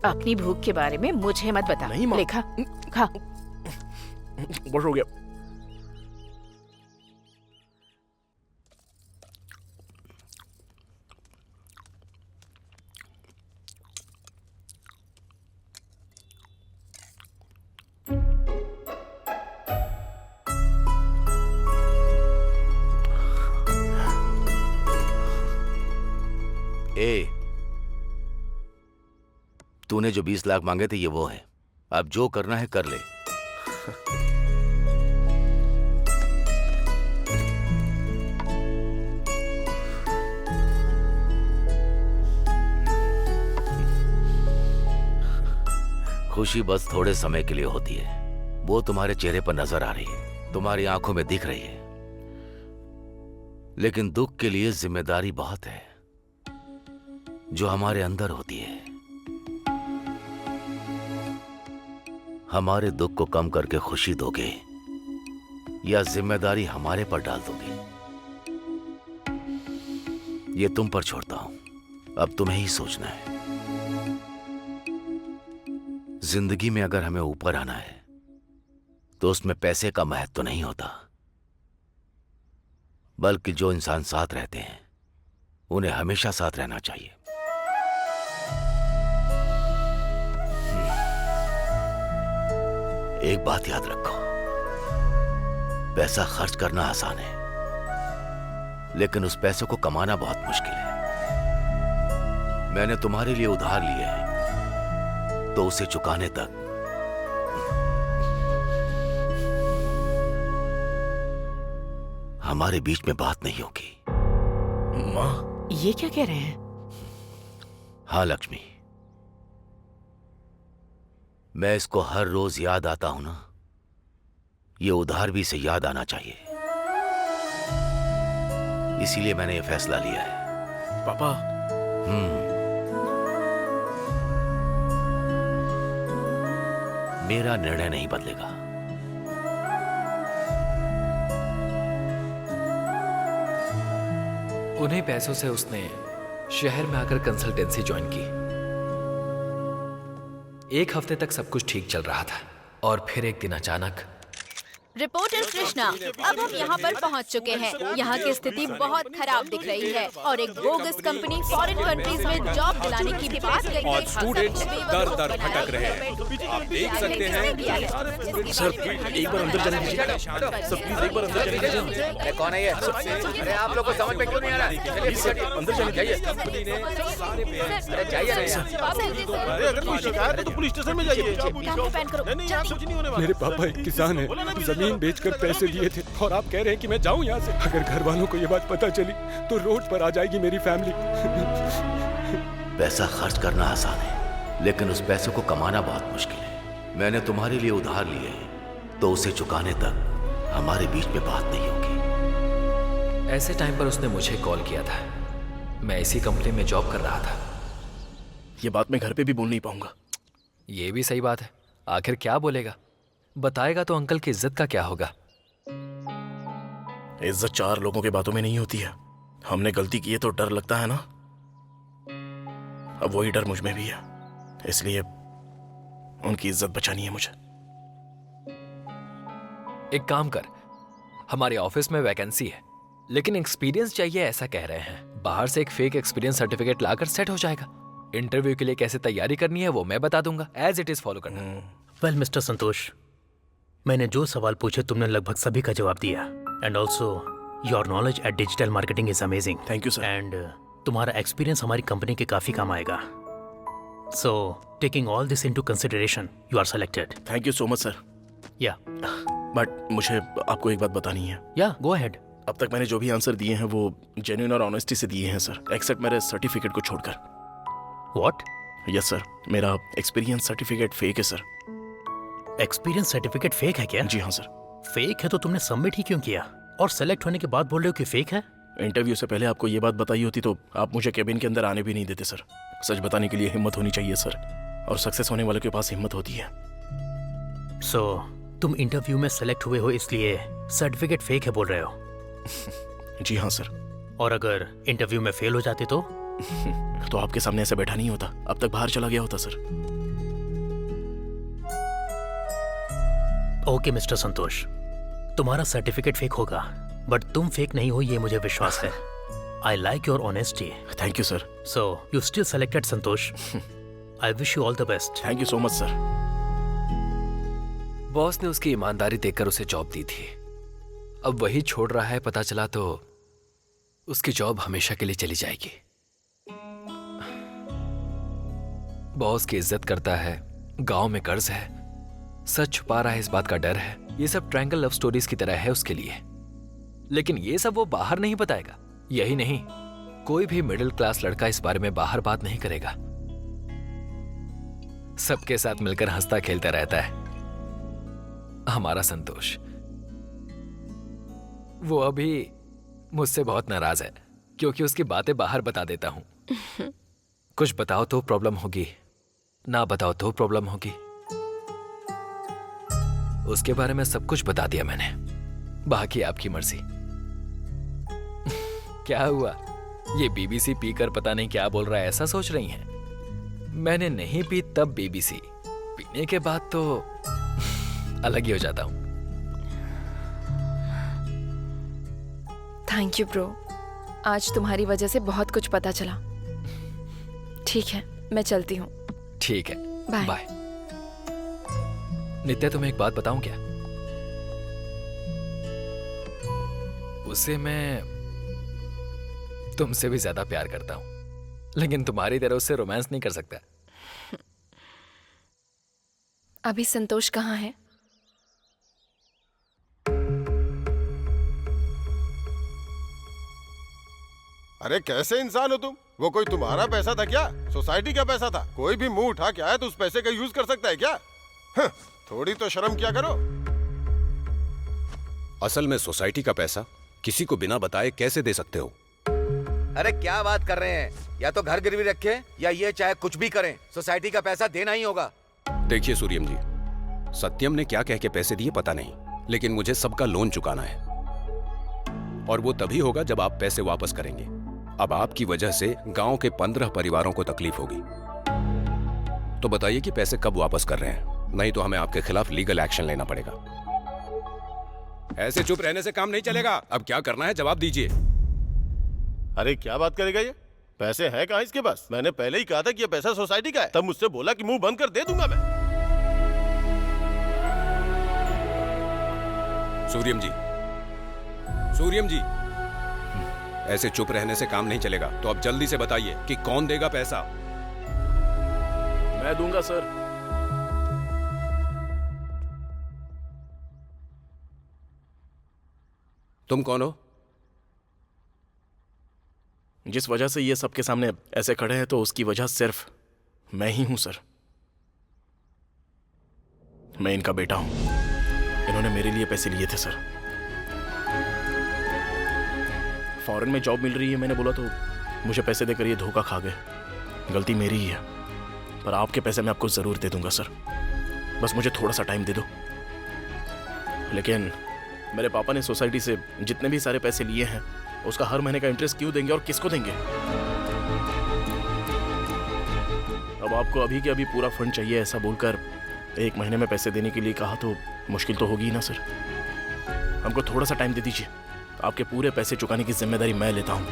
अपनी भूख के बारे में मुझे मत बता। नहीं माँ। ले खा, खा। बस हो गया। ए, तूने जो 20 लाख मांगे थे ये वो है। अब जो करना है कर ले। खुशी बस थोड़े समय के लिए होती है, वो तुम्हारे चेहरे पर नजर आ रही है, तुम्हारी आंखों में दिख रही है। लेकिन दुख के लिए जिम्मेदारी बहुत है जो हमारे अंदर होती है। हमारे दुख को कम करके खुशी दोगे या जिम्मेदारी हमारे पर डाल दोगे, ये तुम पर छोड़ता हूं। अब तुम्हें ही सोचना है। जिंदगी में अगर हमें ऊपर आना है तो उसमें पैसे का महत्व तो नहीं होता, बल्कि जो इंसान साथ रहते हैं उन्हें हमेशा साथ रहना चाहिए। एक बात याद रखो, पैसा खर्च करना आसान है, लेकिन उस पैसे को कमाना बहुत मुश्किल है। मैंने तुम्हारे लिए उधार लिया है, तो उसे चुकाने तक हमारे बीच में बात नहीं होगी। माँ, ये क्या कह रहे हैं? हाँ लक्ष्मी, मैं इसको हर रोज याद आता हूं ना, ये उधार भी इसे याद आना चाहिए। इसीलिए मैंने ये फैसला लिया है। पापा। मेरा निर्णय नहीं बदलेगा। उन्हीं पैसों से उसने शहर में आकर कंसल्टेंसी ज्वाइन की। एक हफ्ते तक सब कुछ ठीक चल रहा था और फिर एक दिन अचानक। रिपोर्टर कृष्णा, अब हम यहाँ पर पहुँच चुके हैं। यहाँ की स्थिति बहुत खराब दिख रही है और एक बोगस कंपनी फॉरेन कंट्रीज में जॉब दिलाने की बात करके और स्टूडेंट्स दर दर भटक रहे हैं। आप देख सकते हैं। सर, एक बार अंदर जाने दीजिए। सर, प्लीज एक बार अंदर जाने दीजिए। कौन है ये? अरे आप लोग को समझ में क्यों नहीं आ रहा? चलिए अंदर जाने जाइए। अरे जाइए अरे अगर कोई शिकायत है तो पुलिस स्टेशन में जाइए। नहीं, यहाँ कुछ नहीं होने वाला। मेरे पापा एक किसान है, जमीन बेचकर पैसे दिए थे और आप कह रहे हैं कि मैं जाऊं यहाँ से? अगर घर वालों को ये बात पता चली तो रोड पर आ जाएगी मेरी फैमिली। पैसा खर्च करना आसान है, लेकिन उस पैसे को कमाना बहुत मुश्किल है। मैंने तुम्हारे लिए उधार लिए हैं, तो उसे चुकाने तक हमारे बीच में बात नहीं होगी। ऐसे टाइम पर उसने मुझे कॉल किया था। मैं इसी कंपनी में जॉब कर रहा था। ये बात मैं घर पे भी बोल नहीं पाऊंगा। ये भी सही बात है। आखिर क्या बोलेगा? बताएगा तो अंकल की इज्जत का क्या होगा? इज्जत चार लोगों के बातों में नहीं होती है। हमने गलती की है तो डर लगता है ना, अब वही डर मुझ में भी है। इसलिए उनकी इज्जत बचानी है मुझे। एक काम कर, हमारे ऑफिस में वैकेंसी है, लेकिन एक्सपीरियंस चाहिए ऐसा कह रहे हैं। बाहर से एक फेक एक्सपीरियंस सर्टिफिकेट लाकर सेट हो जाएगा। इंटरव्यू के लिए कैसे तैयारी करनी है वो मैं बता दूंगा। एज इट इज फॉलो करना। वेल मिस्टर संतोष, मैंने जो सवाल पूछे तुमने लगभग सभी का जवाब दिया। And also your knowledge at digital marketing is amazing. Thank you sir. And तुम्हारा एक्सपीरियंस हमारी कंपनी के काफी काम आएगा। So taking all this into consideration you are selected. Thank you so much sir. Yeah but मुझे आपको एक बात बतानी है। या गो अहेड। अब तक मैंने जो भी आंसर दिए हैं वो जेन्युइन और ऑनेस्टी से दिए हैं सर, एक्सेप्ट मेरे सर्टिफिकेट को छोड़कर। व्हाट? यस सर, मेरा एक्सपीरियंस सर्टिफिकेट फेक है सर। एक्सपीरियंस सर्टिफिकेट फेक है क्या? जी हाँ सर। फेक है तो तुमने सबमिट ही क्यों किया? और सेलेक्ट होने के बाद बोल रहे हो कि फेक है? इंटरव्यू से पहले आपको ये बात बताई होती तो आप मुझे केबिन के अंदर आने भी नहीं देते सर। सच बताने के लिए हिम्मत होनी चाहिए सर, और सक्सेस होने वालों के पास हिम्मत होती है। सो तुम इंटरव्यू में सेलेक्ट हुए हो इसलिए सर्टिफिकेट फेक है बोल रहे हो? जी हाँ सर। और अगर इंटरव्यू में फेल हो जाते तो? तो आपके सामने ऐसे बैठा नहीं होता, अब तक बाहर चला गया होता सर। ओके मिस्टर संतोष, तुम्हारा सर्टिफिकेट फेक होगा बट तुम फेक नहीं हो, ये मुझे विश्वास है। I like your honesty. Thank you sir. So you still selected Santosh. I wish you all the best. Thank you so much sir. Boss ने उसकी ईमानदारी देखकर उसे जॉब दी थी, अब वही छोड़ रहा है, पता चला तो उसकी जॉब हमेशा के लिए चली जाएगी। बॉस की इज्जत करता है, गांव में कर्ज है, सच छुपा रहा है, इस बात का डर है। ये सब ट्रायंगल लव स्टोरीज की तरह है उसके लिए, लेकिन ये सब वो बाहर नहीं बताएगा। यही नहीं, कोई भी मिडिल क्लास लड़का इस बारे में बाहर बात नहीं करेगा। सबके साथ मिलकर हंसता खेलता रहता है हमारा संतोष। वो अभी मुझसे बहुत नाराज है क्योंकि उसकी बातें बाहर बता देता हूं। कुछ बताओ तो प्रॉब्लम होगी, ना बताओ तो प्रॉब्लम होगी। उसके बारे में सब कुछ बता दिया मैंने, बाकी आपकी मर्जी। क्या हुआ, ये बीबीसी पीकर पता नहीं क्या बोल रहा है ऐसा सोच रही हैं? मैंने नहीं पी तब बीबीसी, पीने के बाद तो अलग ही हो जाता हूं। थैंक यू ब्रो, आज तुम्हारी वजह से बहुत कुछ पता चला। ठीक है, मैं चलती हूँ। ठीक है, बाय। बाय। नित्या, तुम्हें एक बात बताऊं क्या? उसे मैं तुमसे भी ज्यादा प्यार करता हूं, लेकिन तुम्हारी तरह उससे रोमांस नहीं कर सकता। अभी संतोष कहाँ है? अरे कैसे इंसान हो तुम? वो कोई तुम्हारा पैसा था क्या? सोसाइटी का पैसा था? कोई भी मुंह उठा के आया तो उस पैसे का यूज कर सकता है क्या? थोड़ी तो शर्म किया करो। असल में सोसाइटी का पैसा किसी को बिना बताए कैसे दे सकते हो? अरे क्या बात कर रहे हैं? या तो घर गिरवी रखे या ये चाहे कुछ भी करें, सोसाइटी का पैसा देना ही होगा। देखिए सूर्यम जी, सत्यम ने क्या कह के पैसे दिए पता नहीं, लेकिन मुझे सबका लोन चुकाना है और वो तभी होगा जब आप पैसे वापस करेंगे। अब आपकी वजह से गांव के 15 परिवारों को तकलीफ होगी, तो बताइए कि पैसे कब वापस कर रहे हैं, नहीं तो हमें आपके खिलाफ लीगल एक्शन लेना पड़ेगा। ऐसे चुप रहने से काम नहीं चलेगा। अब क्या करना है जवाब दीजिए। अरे क्या बात करेगा ये? पैसे हैं कहाँ इसके पास? मैंने पहले ही कहा था कि ये पैसा सोसाइटी का है, तब मुझसे बोला कि मुंह बंद कर दे दूंगा मैं। सूर्यम जी, सूर्यम जी, ऐसे चुप रहने से काम नहीं चलेगा, तो अब जल्दी से बताइए कि कौन देगा पैसा। मैं दूंगा सर। तुम कौन हो? जिस वजह से ये सबके सामने ऐसे खड़े हैं तो उसकी वजह सिर्फ मैं ही हूं सर। मैं इनका बेटा हूं, इन्होंने मेरे लिए पैसे लिए थे सर। फॉरेन में जॉब मिल रही है, मैंने बोला तो मुझे पैसे देकर ये धोखा खा गए। गलती मेरी ही है, पर आपके पैसे मैं आपको जरूर दे दूंगा सर, बस मुझे थोड़ा सा टाइम दे दो। लेकिन मेरे पापा ने सोसाइटी से जितने भी सारे पैसे लिए हैं उसका हर महीने का इंटरेस्ट क्यों देंगे और किसको देंगे? अब आपको अभी के अभी पूरा फंड चाहिए ऐसा बोलकर 1 महीने में पैसे देने के लिए कहा तो मुश्किल तो होगी ना सर। हमको थोड़ा सा टाइम दे दीजिए, आपके पूरे पैसे चुकाने की जिम्मेदारी मैं लेता हूं।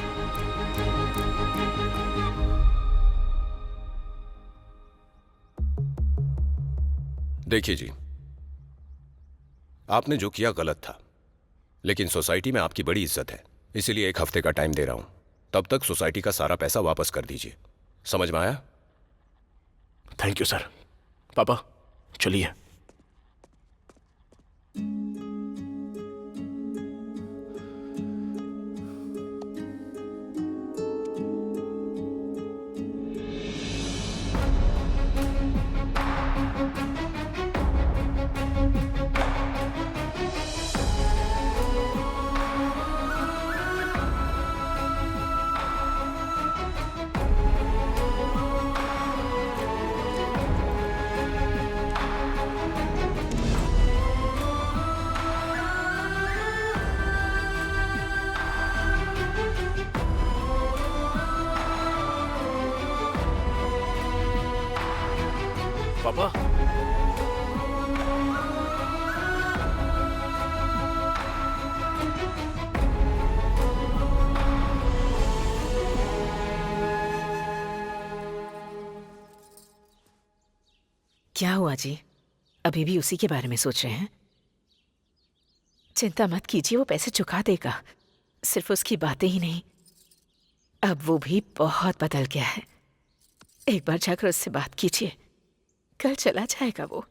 देखिए जी, आपने जो किया गलत था, लेकिन सोसाइटी में आपकी बड़ी इज्जत है, इसीलिए 1 हफ्ते का टाइम दे रहा हूं। तब तक सोसाइटी का सारा पैसा वापस कर दीजिए। समझ में आया? Thank you sir. पापा चलिए। पापा। क्या हुआ जी? अभी भी उसी के बारे में सोच रहे हैं? चिंता मत कीजिए, वो पैसे चुका देगा। सिर्फ उसकी बातें ही नहीं, अब वो भी बहुत बदल गया है। एक बार जाकर उससे बात कीजिए, कल चला जाएगा वो।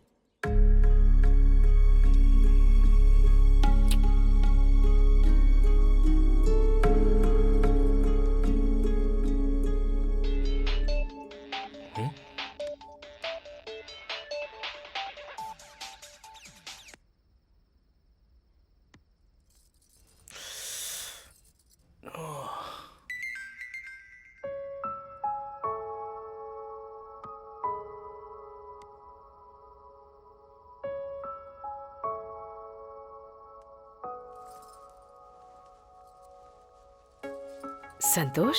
संतोष,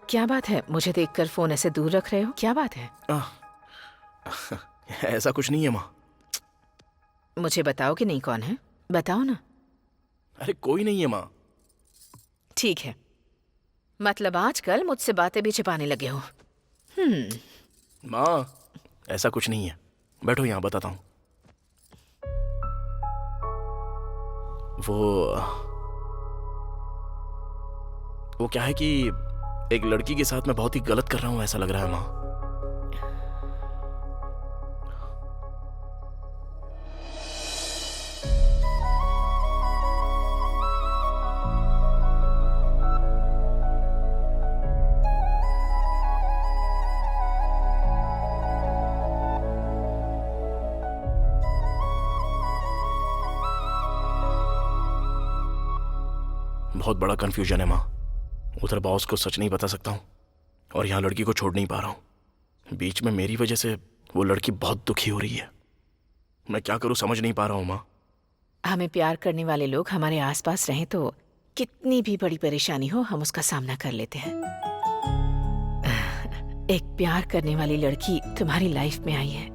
क्या बात है? मुझे देखकर फोन ऐसे दूर रख रहे हो, क्या बात है? ऐसा कुछ नहीं है माँ। मुझे बताओ कि नहीं कौन है, बताओ ना। अरे कोई नहीं है माँ। ठीक है, मतलब आजकल मुझसे बातें भी छिपाने लगे हो। माँ ऐसा कुछ नहीं है, बैठो यहाँ बताता हूँ। वो क्या है कि एक लड़की के साथ मैं बहुत ही गलत कर रहा हूँ, ऐसा लग रहा है माँ। बहुत बड़ा कंफ्यूजन है माँ। उधर बॉस को सच नहीं बता सकता हूँ और यहाँ लड़की को छोड़ नहीं पा रहा हूँ। बीच में मेरी वजह से वो लड़की बहुत दुखी हो रही है। मैं क्या करूँ समझ नहीं पा रहा हूँ माँ। हमें प्यार करने वाले लोग हमारे आसपास रहें तो कितनी भी बड़ी परेशानी हो हम उसका सामना कर लेते हैं। एक प्यार करने वाली लड़की तुम्हारी लाइफ में आई है,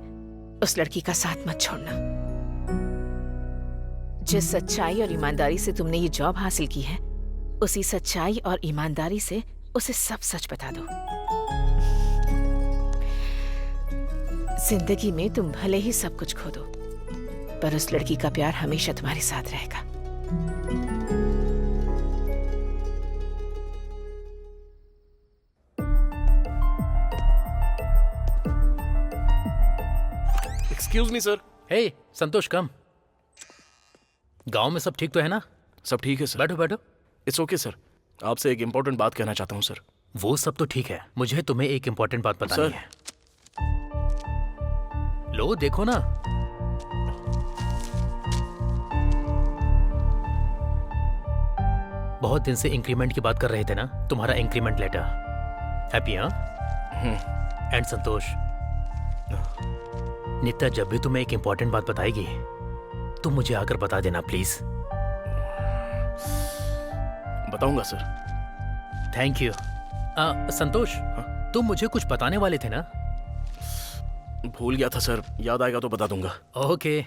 उस लड़की का साथ मत छोड़ना। जिस सच्चाई और ईमानदारी से तुमने ये जॉब हासिल की है, उसी सच्चाई और ईमानदारी से उसे सब सच बता दो। जिंदगी में तुम भले ही सब कुछ खो दो, पर उस लड़की का प्यार हमेशा तुम्हारे साथ रहेगा। Excuse me sir. Hey Santosh, come. गांव में सब ठीक तो है ना? सब ठीक है सर। बैठो बैठो। It's okay sir. आपसे एक इम्पोर्टेंट बात कहना चाहता हूँ सर। वो सब तो ठीक है, मुझे तुम्हें एक इम्पोर्टेंट बात बतानी सर। है। लो देखो ना। बहुत दिन से इंक्रीमेंट की बात कर रहे थे ना, तुम्हारा इंक्रीमेंट लेटर। हैप्पी? हाँ। एंड संतोष, नित्या जब भी तुम्हें एक इम्पोर्टेंट बात बताएगी तुम मुझे आकर बता देना प्लीज। बताऊंगा सर। Thank you. संतोष, तुम मुझे कुछ बताने वाले थे ना? भूल गया था सर, याद आएगा तो बता दूंगा। ओके।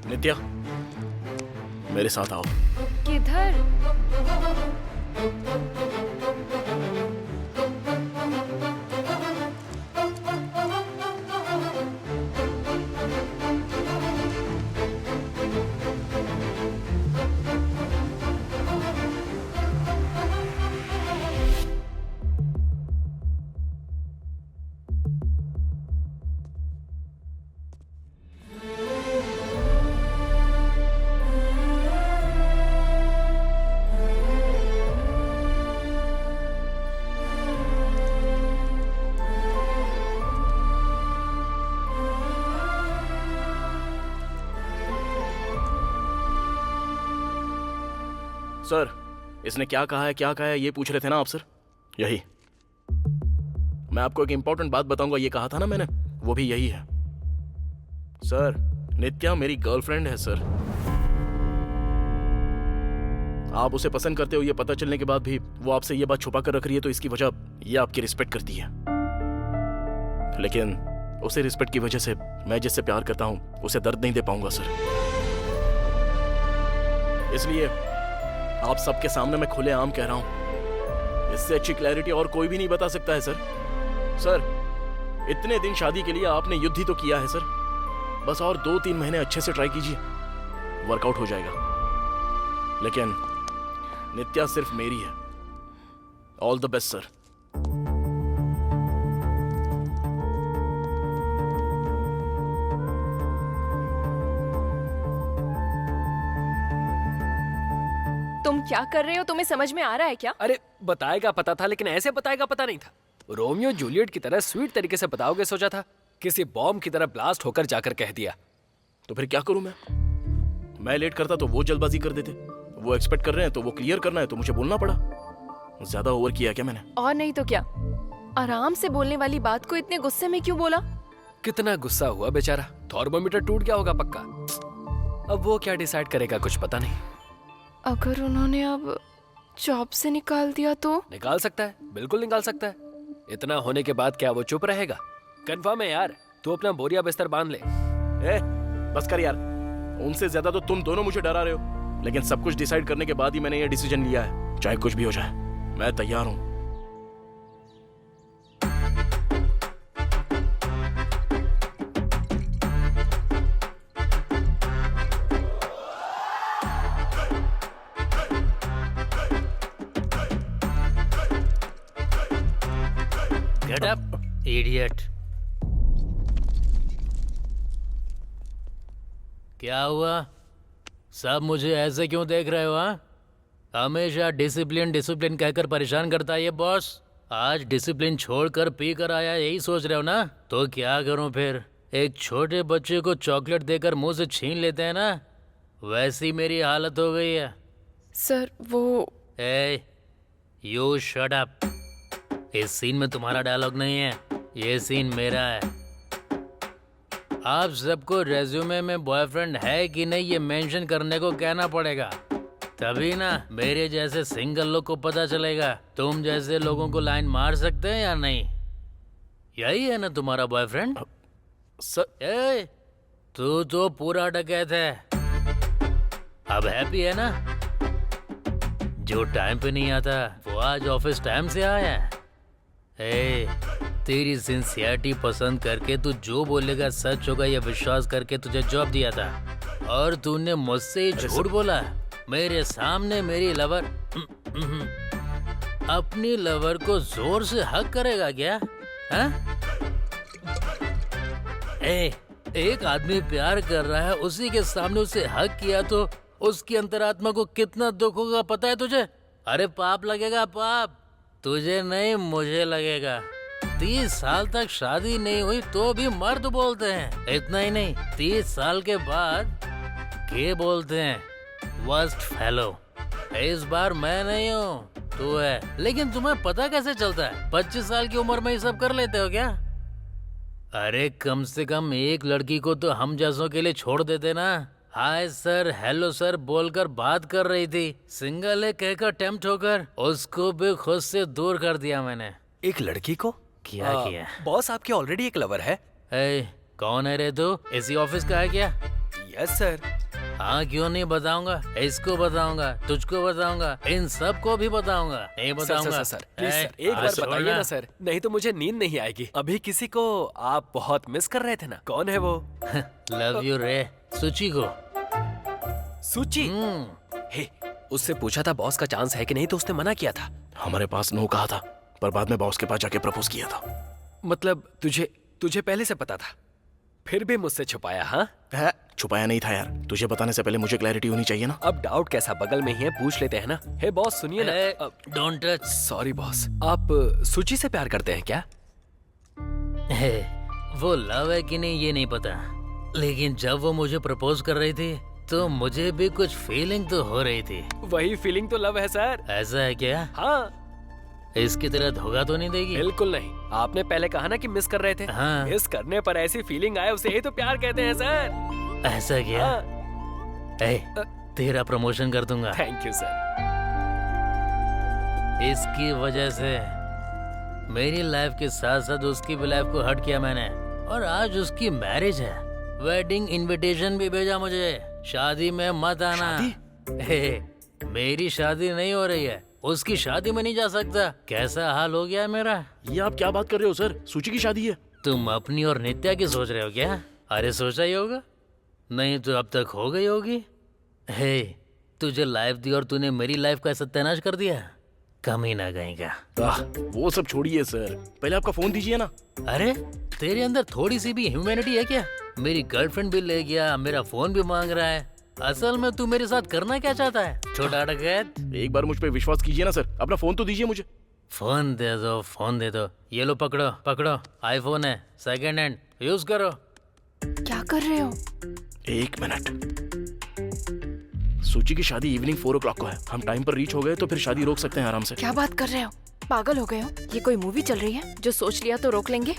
नित्या, मेरे साथ आओ। किधर? सर, इसने क्या कहा है ये पूछ रहे थे ना आप सर? यही। मैं आपको एक इंपॉर्टेंट बात बताऊंगा, ये कहा था ना मैंने, वो भी यही है। सर, नित्या मेरी गर्लफ्रेंड है सर। आप उसे पसंद करते हो ये पता चलने के बाद भी वो आपसे ये बात छुपा कर रख रही है, तो इसकी वजह ये आपकी रिस्पेक्ट करती है। लेकिन उसे रिस्पेक्ट की वजह से मैं जिससे प्यार करता हूं उसे दर्द नहीं दे पाऊंगा सर। इसलिए आप सबके सामने मैं खुलेआम कह रहा हूं, इससे अच्छी क्लैरिटी और कोई भी नहीं बता सकता है सर। सर, इतने दिन शादी के लिए आपने युद्ध ही तो किया है सर, बस और 2-3 महीने अच्छे से ट्राई कीजिए, वर्कआउट हो जाएगा। लेकिन नित्या सिर्फ मेरी है। All the best sir. तुम क्या कर रहे हो? तुम्हें समझ में आ रहा है क्या? अरे बताएगा पता था, लेकिन ऐसे बताएगा पता नहीं था। रोमियो जूलियट की तरह स्वीट तरीके से बताओगे सोचा था, किसी बॉम्ब की तरह ब्लास्ट होकर जाकर कह दिया। तो फिर क्या करूं मैं लेट करता तो वो जल्दबाजी कर देते, वो एक्सपेक्ट कर रहे हैं तो वो क्लियर करना है तो मुझे बोलना पड़ा। ज्यादा ओवर किया क्या मैंने? और नहीं तो क्या, आराम से बोलने वाली बात को इतने गुस्से में क्यों बोला? कितना गुस्सा हुआ बेचारा, थर्मोमीटर टूट गया होगा पक्का। अब वो क्या डिसाइड करेगा कुछ पता नहीं। अगर उन्होंने अब जॉब से निकाल दिया तो? निकाल सकता है, बिल्कुल निकाल सकता है। इतना होने के बाद क्या वो चुप रहेगा? कंफर्म है यार, तू अपना बोरिया बिस्तर बांध ले। बस कर यार, उनसे ज्यादा तो तुम दोनों मुझे डरा रहे हो। लेकिन सब कुछ डिसाइड करने के बाद ही मैंने ये डिसीजन लिया है, चाहे कुछ भी हो जाए मैं तैयार हूं। Get up idiot. क्या हुआ? सब मुझे ऐसे क्यों देख रहे हो? हाँ, हमेशा डिसिप्लिन डिसिप्लिन कहकर परेशान करता है ये बॉस। आज डिसिप्लिन छोड़कर पी कर आया, यही सोच रहे हो ना? तो क्या करूं फिर? एक छोटे बच्चे को चॉकलेट देकर मुंह से छीन लेते हैं ना, वैसी मेरी हालत हो गई है। सर वो ए, यू शट अप। इस सीन में तुम्हारा डायलॉग नहीं है, ये सीन मेरा है। आप सबको रेज्यूमे में बॉयफ्रेंड है कि नहीं ये मेंशन करने को कहना पड़ेगा, तभी ना मेरे जैसे सिंगल लोग को पता चलेगा तुम जैसे लोगों को लाइन मार सकते हैं या नहीं। यही है ना तुम्हारा बॉयफ्रेंड? सर तू तो पूरा डकैत है। अब हैप्पी है ना? जो टाइम पे नहीं आता वो आज ऑफिस टाइम से आया है। तेरी सिंसियरिटी पसंद करके तू जो बोलेगा सच होगा ये विश्वास करके तुझे जॉब दिया था, और तूने मुझसे झूठ बोला मेरे सामने। मेरी लवर अपनी लवर को जोर से हक करेगा क्या? हाँ? एक आदमी प्यार कर रहा है, उसी के सामने उसे हक किया तो उसकी अंतरात्मा को कितना दुख होगा पता है तुझे? अरे पाप लगेगा, पाप तुझे नहीं मुझे लगेगा। 30 साल तक शादी नहीं हुई तो भी मर्द बोलते हैं। इतना ही नहीं, 30 साल के बाद के बोलते हैं वर्स्ट फेलो। इस बार मैं नहीं हूँ, तू है। लेकिन तुम्हें पता कैसे चलता है? 25 साल की उम्र में ही सब कर लेते हो क्या? अरे कम से कम एक लड़की को तो हम जैसों के लिए छोड़ देते ना। हाय सर, हेलो सर बोलकर बात कर रही थी, सिंगल है कहकर टेम्प्ट होकर उसको भी खुद से दूर कर दिया मैंने। एक लड़की को क्या किया? बॉस आपके ऑलरेडी एक लवर है। कौन है रे तू? इसी ऑफिस का है क्या? Yes sir. हाँ क्यों नहीं बताऊंगा, इसको बताऊंगा, तुझको बताऊंगा, इन सब को भी बताऊंगा। नहीं बताऊंगा सर, प्लीज सर, एक बार बताइए ना सर, नहीं तो मुझे नींद नहीं आएगी। अभी किसी को आप बहुत मिस कर रहे थे ना, कौन है वो? लव यू रे, सुची को। सुची? हे, उससे पूछा था बॉस का चांस है कि नहीं, तो उसने मना किया था। हमारे पास नो कहा था, पर बाद में बॉस के पास जाके प्रपोज किया था। मतलब तुझे पहले से पता था, फिर भी मुझसे छुपाया? हाँ, छुपाया नहीं था यार, तुझे बताने से पहले मुझे क्लैरिटी होनी चाहिए ना। अब डाउट कैसा, बगल में ही है, पूछ लेते हैं ना। हे बॉस सुनिए ना। Don't touch. सॉरी बॉस, आप सुची से प्यार करते हैं क्या? वो लव है कि नहीं ये नहीं पता, लेकिन जब वो मुझे प्रपोज कर रही थी तो मुझे भी कुछ फीलिंग तो हो रही थी। वही फीलिंग तो लव है सर। ऐसा है क्या? हाँ इसकी तरह धोखा तो नहीं देगी? बिल्कुल नहीं। आपने पहले कहा ना कि मिस कर रहे थे। हाँ। मिस करने पर ऐसी फीलिंग आए उसे ही तो प्यार कहते हैं सर। ऐसा क्या? ए, तेरा प्रमोशन कर दूंगा। Thank you sir. इसकी वजह से मेरी लाइफ के साथ साथ उसकी भी लाइफ को हर्ट किया मैंने, और आज उसकी मैरिज है। वेडिंग इनविटेशन भी भेजा मुझे। शादी में मत आना। मेरी शादी नहीं हो रही है, उसकी शादी में नहीं जा सकता। कैसा हाल हो गया है मेरा। ये आप क्या बात कर रहे हो सर? सूची की शादी है। तुम अपनी और नित्या की सोच रहे हो क्या? अरे सोचा ही होगा, नहीं तो अब तक हो गई होगी। हे, तुझे लाइफ दी और तूने मेरी लाइफ का सत्यानाश कर दिया। कमी ना गई का। वो सब छोड़िए सर, पहले आपका फोन दीजिए ना। अरे तेरे अंदर थोड़ी सी भी ह्यूमैनिटी है क्या? मेरी गर्लफ्रेंड भी ले गया, मेरा फोन भी मांग रहा है। असल में तू मेरे साथ करना क्या चाहता है, छोटा डकैत? एक बार मुझ पे विश्वास कीजिए ना सर, अपना फोन तो दीजिए मुझे। फोन दे दो, फोन दे दो। ये लो पकड़ो पकड़ो, आईफोन है, सेकंड हैंड, यूज करो। क्या कर रहे हो? 1 मिनट। सूची की शादी इवनिंग 4 o'clock को है। हम टाइम पर रीच हो गए तो फिर शादी रोक सकते हैं आराम से। क्या बात कर रहे हो? पागल हो गए हो? ये कोई मूवी चल रही है? जो सोच लिया तो रोक लेंगे?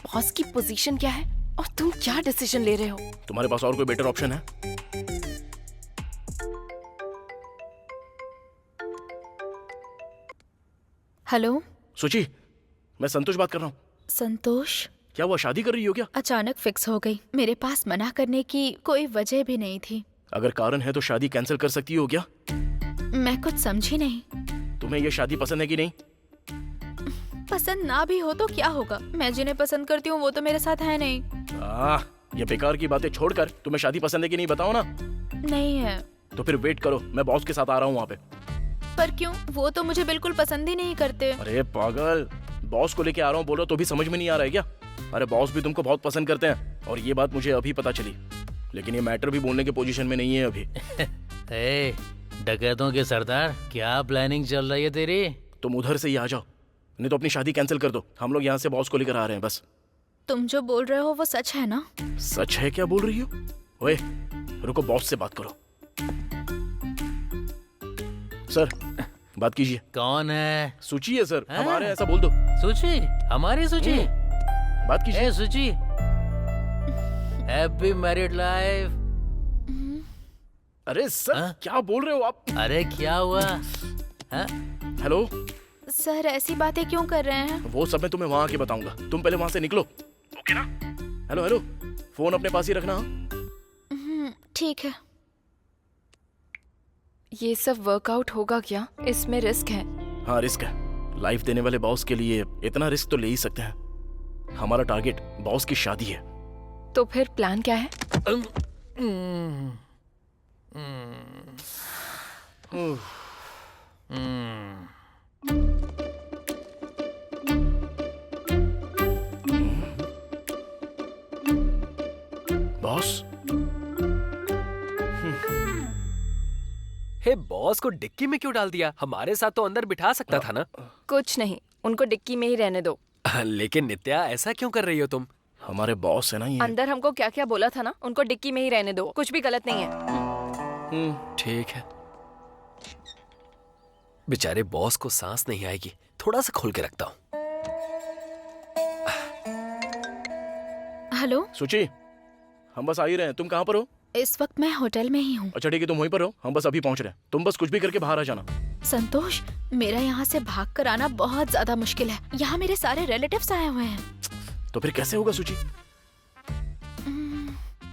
बॉस की पोजीशन क्या है और तुम क्या डिसीजन ले रहे हो? तुम्हारे पास और कोई बेटर ऑप्शन है? हेलो सूची, मैं संतोष बात कर रहा हूँ। संतोष, क्या हुआ, शादी कर रही हो क्या? अचानक फिक्स हो गई। मेरे पास मना करने की कोई वजह भी नहीं थी। अगर कारण है तो शादी कैंसिल कर सकती हो क्या? मैं कुछ समझी नहीं। तुम्हें ये शादी पसंद है कि नहीं? पसंद ना भी हो तो क्या होगा? मैं जिन्हें पसंद करती हूँ वो तो मेरे साथ है नहीं। ये बेकार की बातें छोड़कर तुम्हें शादी पसंद है कि नहीं बताओ ना। नहीं है। तो फिर वेट करो, मैं बॉस के साथ आ रहा हूँ वहाँ पे। पर क्यों? वो तो मुझे बिल्कुल पसंद ही नहीं करते। अरे पागल, बॉस को लेके आ रहा हूँ बोलो तो भी समझ में नहीं आ रहा है क्या? अरे बॉस भी तुमको बहुत पसंद करते हैं, और ये बात मुझे अभी पता चली। लेकिन ये मैटर भी बोलने के पोजीशन में नहीं है अभी। ए, डकैतों के सरदार, क्या प्लानिंग चल रही है तेरी? तुम उधर से ही आ जाओ, नहीं तो अपनी शादी कैंसिल कर दो। हम लोग यहाँ से बॉस को लेकर आ रहे हैं बस। तुम जो बोल रहे हो वो सच है ना? सच है? क्या बोल रही हो? ओए रुको, बॉस से बात करो। सर बात कीजिए। कौन है? सूची है सर, हाँ? हमारे, ऐसा बोल दो। सूची? हमारी सूची? बात कीजिए। ए सूची, हैप्पी मैरिड लाइफ। अरे सर हाँ? क्या बोल रहे हो आप? अरे क्या हुआ? हाँ? हेलो सर, ऐसी बातें क्यों कर रहे हैं? वो सब मैं तुम्हें वहां आके बताऊंगा, तुम पहले वहां से निकलो, ओके ना? हेलो हेलो, फोन अपने पास ही रखना। ठीक है। ये सब वर्कआउट होगा क्या? इसमें रिस्क है। हाँ रिस्क है। लाइफ देने वाले बॉस के लिए इतना रिस्क तो ले ही सकते हैं। हमारा टारगेट बॉस की शादी है। तो फिर प्लान क्या है? बॉस, हे, बॉस को डिक्की में क्यों डाल दिया? हमारे साथ तो अंदर बिठा सकता था ना। कुछ नहीं, उनको डिक्की में ही रहने दो। लेकिन नित्या, ऐसा क्यों कर रही हो तुम? हमारे बॉस है ना ये। अंदर हमको क्या क्या बोला था ना, उनको डिक्की में ही रहने दो। कुछ भी गलत नहीं है। ठीक है। बेचारे बॉस को सांस नहीं आएगी, थोड़ा सा खोल के रखता हूँ। हेलो सूची, हम बस आ ही रहे हैं। तुम कहाँ पर हो? इस वक्त मैं होटल में ही हूँ। अच्छा ठीक है, तुम वहीं पर हो, हम बस अभी पहुंच रहे हैं। तुम बस कुछ भी करके बाहर आ जाना। संतोष, मेरा यहाँ से भाग कर आना बहुत ज्यादा मुश्किल है। यहाँ मेरे सारे रिलेटिव्स आए हुए हैं। तो फिर कैसे होगा सूची?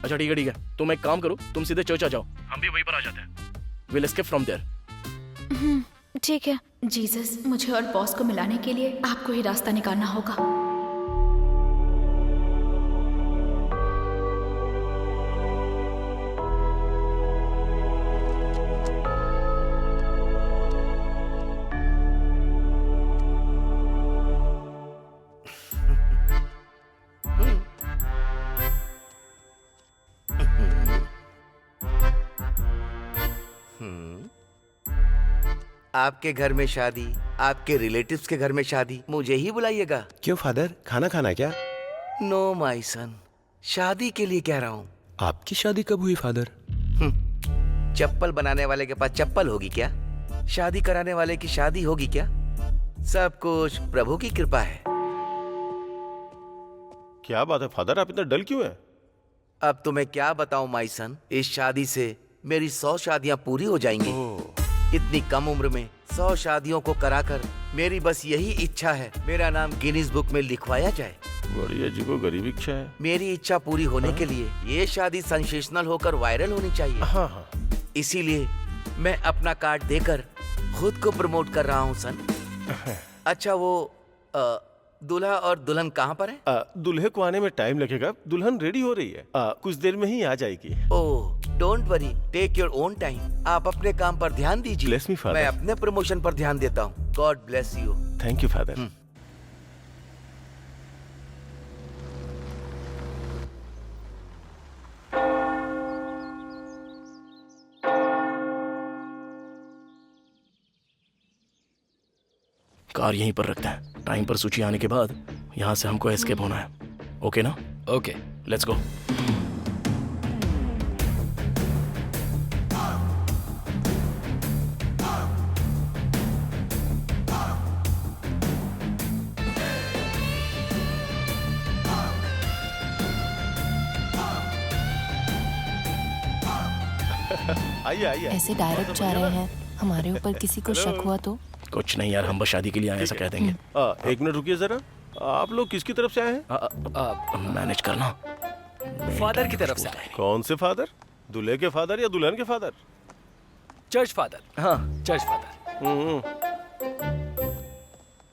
अच्छा ठीक है, तुम एक काम करो, तुम सीधे चर्च आ जाओ, हम भी वहीं पर आ जाते हैं। Will escape from there. ठीक है। जीसस, मुझे और बॉस को मिलाने के लिए आपको ही रास्ता निकालना होगा। आपके घर में शादी, आपके रिलेटिव्स के घर में शादी, मुझे ही बुलाइएगा। क्यों फादर, खाना खाना है क्या? नो माय सन, शादी के लिए कह रहा हूँ। आपकी शादी कब हुई फादर? चप्पल बनाने वाले के पास चप्पल होगी क्या? शादी कराने वाले की शादी होगी क्या? सब कुछ प्रभु की कृपा है। क्या बात है फादर, आप इतना डल क्यों है? अब तुम्हें क्या बताऊं माई सन, इस शादी से मेरी 100 शादियां पूरी हो जाएंगी। इतनी कम उम्र में 100 शादियों को कराकर मेरी बस यही इच्छा है, मेरा नाम गिनीज बुक में लिखवाया जाए। बड़ी अजीबो गरीब इच्छा है। मेरी इच्छा पूरी होने के लिए ये शादी सेंसेशनल होकर वायरल होनी चाहिए। हाँ। इसीलिए मैं अपना कार्ड देकर खुद को प्रमोट कर रहा हूँ सन। अच्छा वो दूल्हा और दुल्हन कहाँ पर है? दूल्हे को आने में टाइम लगेगा, दुल्हन रेडी हो रही है, कुछ देर में ही आ जाएगी। Oh don't worry, take your own time. आप अपने काम पर ध्यान दीजिए, Bless me, Father. मैं अपने प्रमोशन पर ध्यान देता हूँ। God bless you. Thank you father. Car यहीं पर रखते हैं, टाइम पर सूची आने के बाद यहाँ से हमको एस्केप होना है। ओके ना? ओके। Let's go. आइए आइए। ऐसे डायरेक्ट जा रहे हैं, हमारे ऊपर किसी को शक हुआ तो? कुछ नहीं यार, हम बस शादी के लिए आए, ऐसा कह देंगे। एक मिनट रुकिए जरा, आप लोग किसकी तरफ से आए हैं? मैनेज करना। फादर की तरफ से आए। कौन से फादर? दूल्हे के फादर या दुल्हन के फादर? Church father. हाँ चर्च फादर।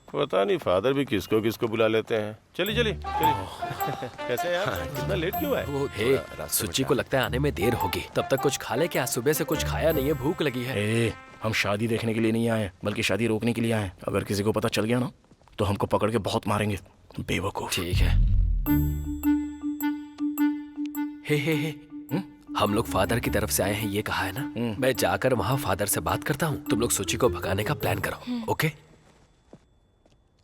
पता नहीं फादर भी किसको किसको बुला लेते हैं। चलिए चलिए चलिए। कैसे यार, इतना लेट क्यों आए? वो हे सुची को लगता है आने में देर होगी, तब तक कुछ खा ले क्या? सुबह से कुछ खाया नहीं है, भूख लगी है। हम शादी देखने के लिए नहीं आए, बल्कि शादी रोकने के लिए आए। अगर किसी को पता चल गया ना तो हमको पकड़ के बहुत मारेंगे, बेवकूफ। ठीक है। हे हम लोग फादर की तरफ से आए हैं, ये कहा है ना? मैं जाकर वहाँ फादर से बात करता हूँ, तुम लोग सुची को भगाने का प्लान करो। ओके?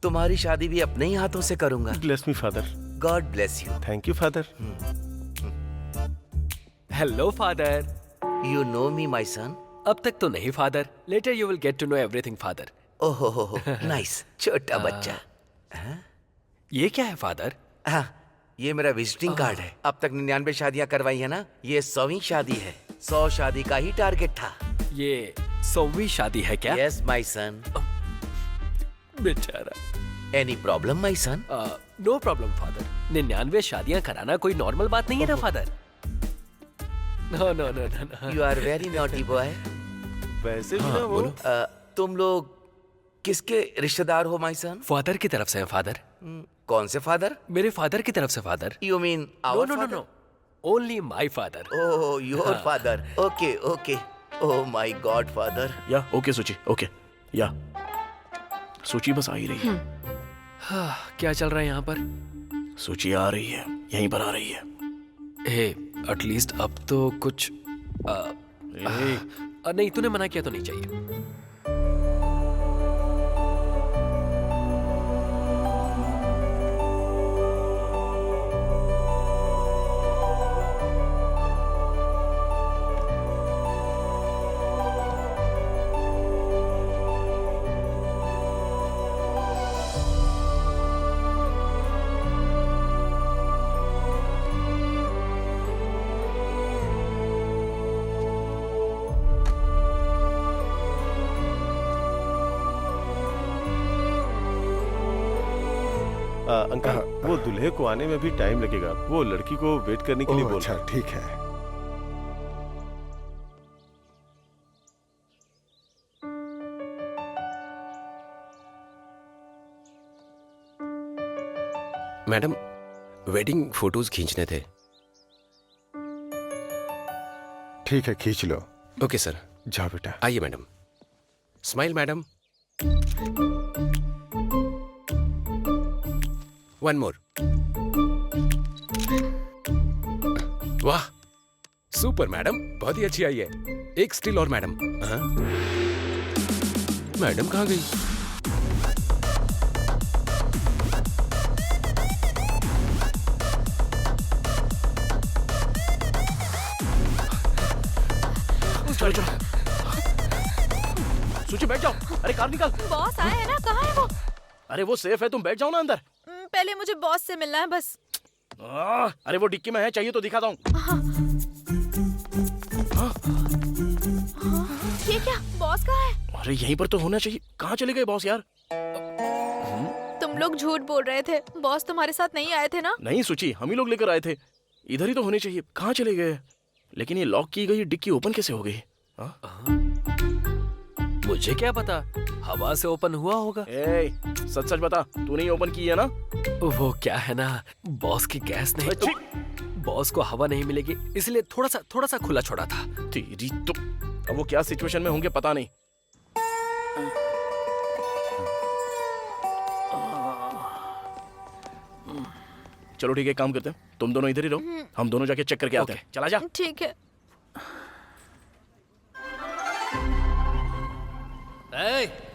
तुम्हारी शादी भी अपने ही हाथों से करूंगा। Bless me father. God bless you. Thank you father. Hello father. You know me my son? अब तक तो नहीं father, later you will get to know everything father. ओहो नाइस, छोटा बच्चा। ये क्या है फादर? हाँ, ये मेरा विजिटिंग कार्ड है। अब तक 99 शादियां करवाई है ना, ये 100वीं शादी है। 100 शादी का ही टारगेट था। ये 100वीं शादी है क्या? Yes my son. बेचारा। Any problem my son? No problem father. 99 शादियां कराना कोई नॉर्मल बात नहीं है ना father. No no no no. You are very naughty boy. वैसे भी ना वो तुम लोग किसके रिश्तेदार हो माई सन? फादर की तरफ से है फादर। कौन से फादर? मेरे फादर की तरफ से father. You mean no our no no father? No, only my father. Oh your father. Okay okay. Oh my god father. Yeah okay Suchi, okay yeah Suchi बस आ ही रही है। क्या चल रहा है यहाँ पर? सूची आ रही है, यहीं पर आ रही है। हे एटलीस्ट अब तो कुछ नहीं, तूने मना किया तो नहीं चाहिए। अंकल, वो दूल्हे को आने में भी टाइम लगेगा, वो लड़की को वेट करने के लिए बोल। अच्छा ठीक है। मैडम, वेडिंग फोटोज खींचने थे। ठीक है, खींच लो। Okay sir. जाओ बेटा। आइए madam. Smile madam. One more. वाह, सुपर मैडम, बहुत ही अच्छी आई है। एक स्टिल और मैडम। हाँ? मैडम कहाँ गई? चलो चलो। सूची बैठ जाओ। अरे कार निकाल। बॉस आए हैं ना, कहाँ है वो? अरे वो सेफ है, तुम बैठ जाओ ना अंदर। पहले मुझे बॉस से मिलना है बस। अरे वो डिक्की में है, चाहिए तो दिखाता हूँ। ये क्या, बॉस कहाँ है? अरे यहीं पर तो होना चाहिए। कहाँ चले गए बॉस यार? तुम लोग झूठ बोल रहे थे, बॉस तुम्हारे साथ नहीं आए थे ना? नहीं सूची, हम ही लोग लेकर आए थे। इधर ही तो होने चाहिए। कहाँ चले गए? लेकिन ये लॉक की गई डिक्की ओपन कैसे हो गई? मुझे क्या पता, हवा से ओपन हुआ होगा। सच सच बता, तूने ही ओपन की है ना? वो क्या है ना, बॉस की गैस नहीं तो बॉस को हवा नहीं मिलेगी, इसलिए थोड़ा सा खुला छोड़ा था। तेरी तो अब वो क्या सिचुएशन में होंगे पता नहीं। चलो ठीक है, काम करते हैं, तुम दोनों इधर ही रहो, हम दोनों जाके चेक करके आते हैं। चला जा। ठीक है।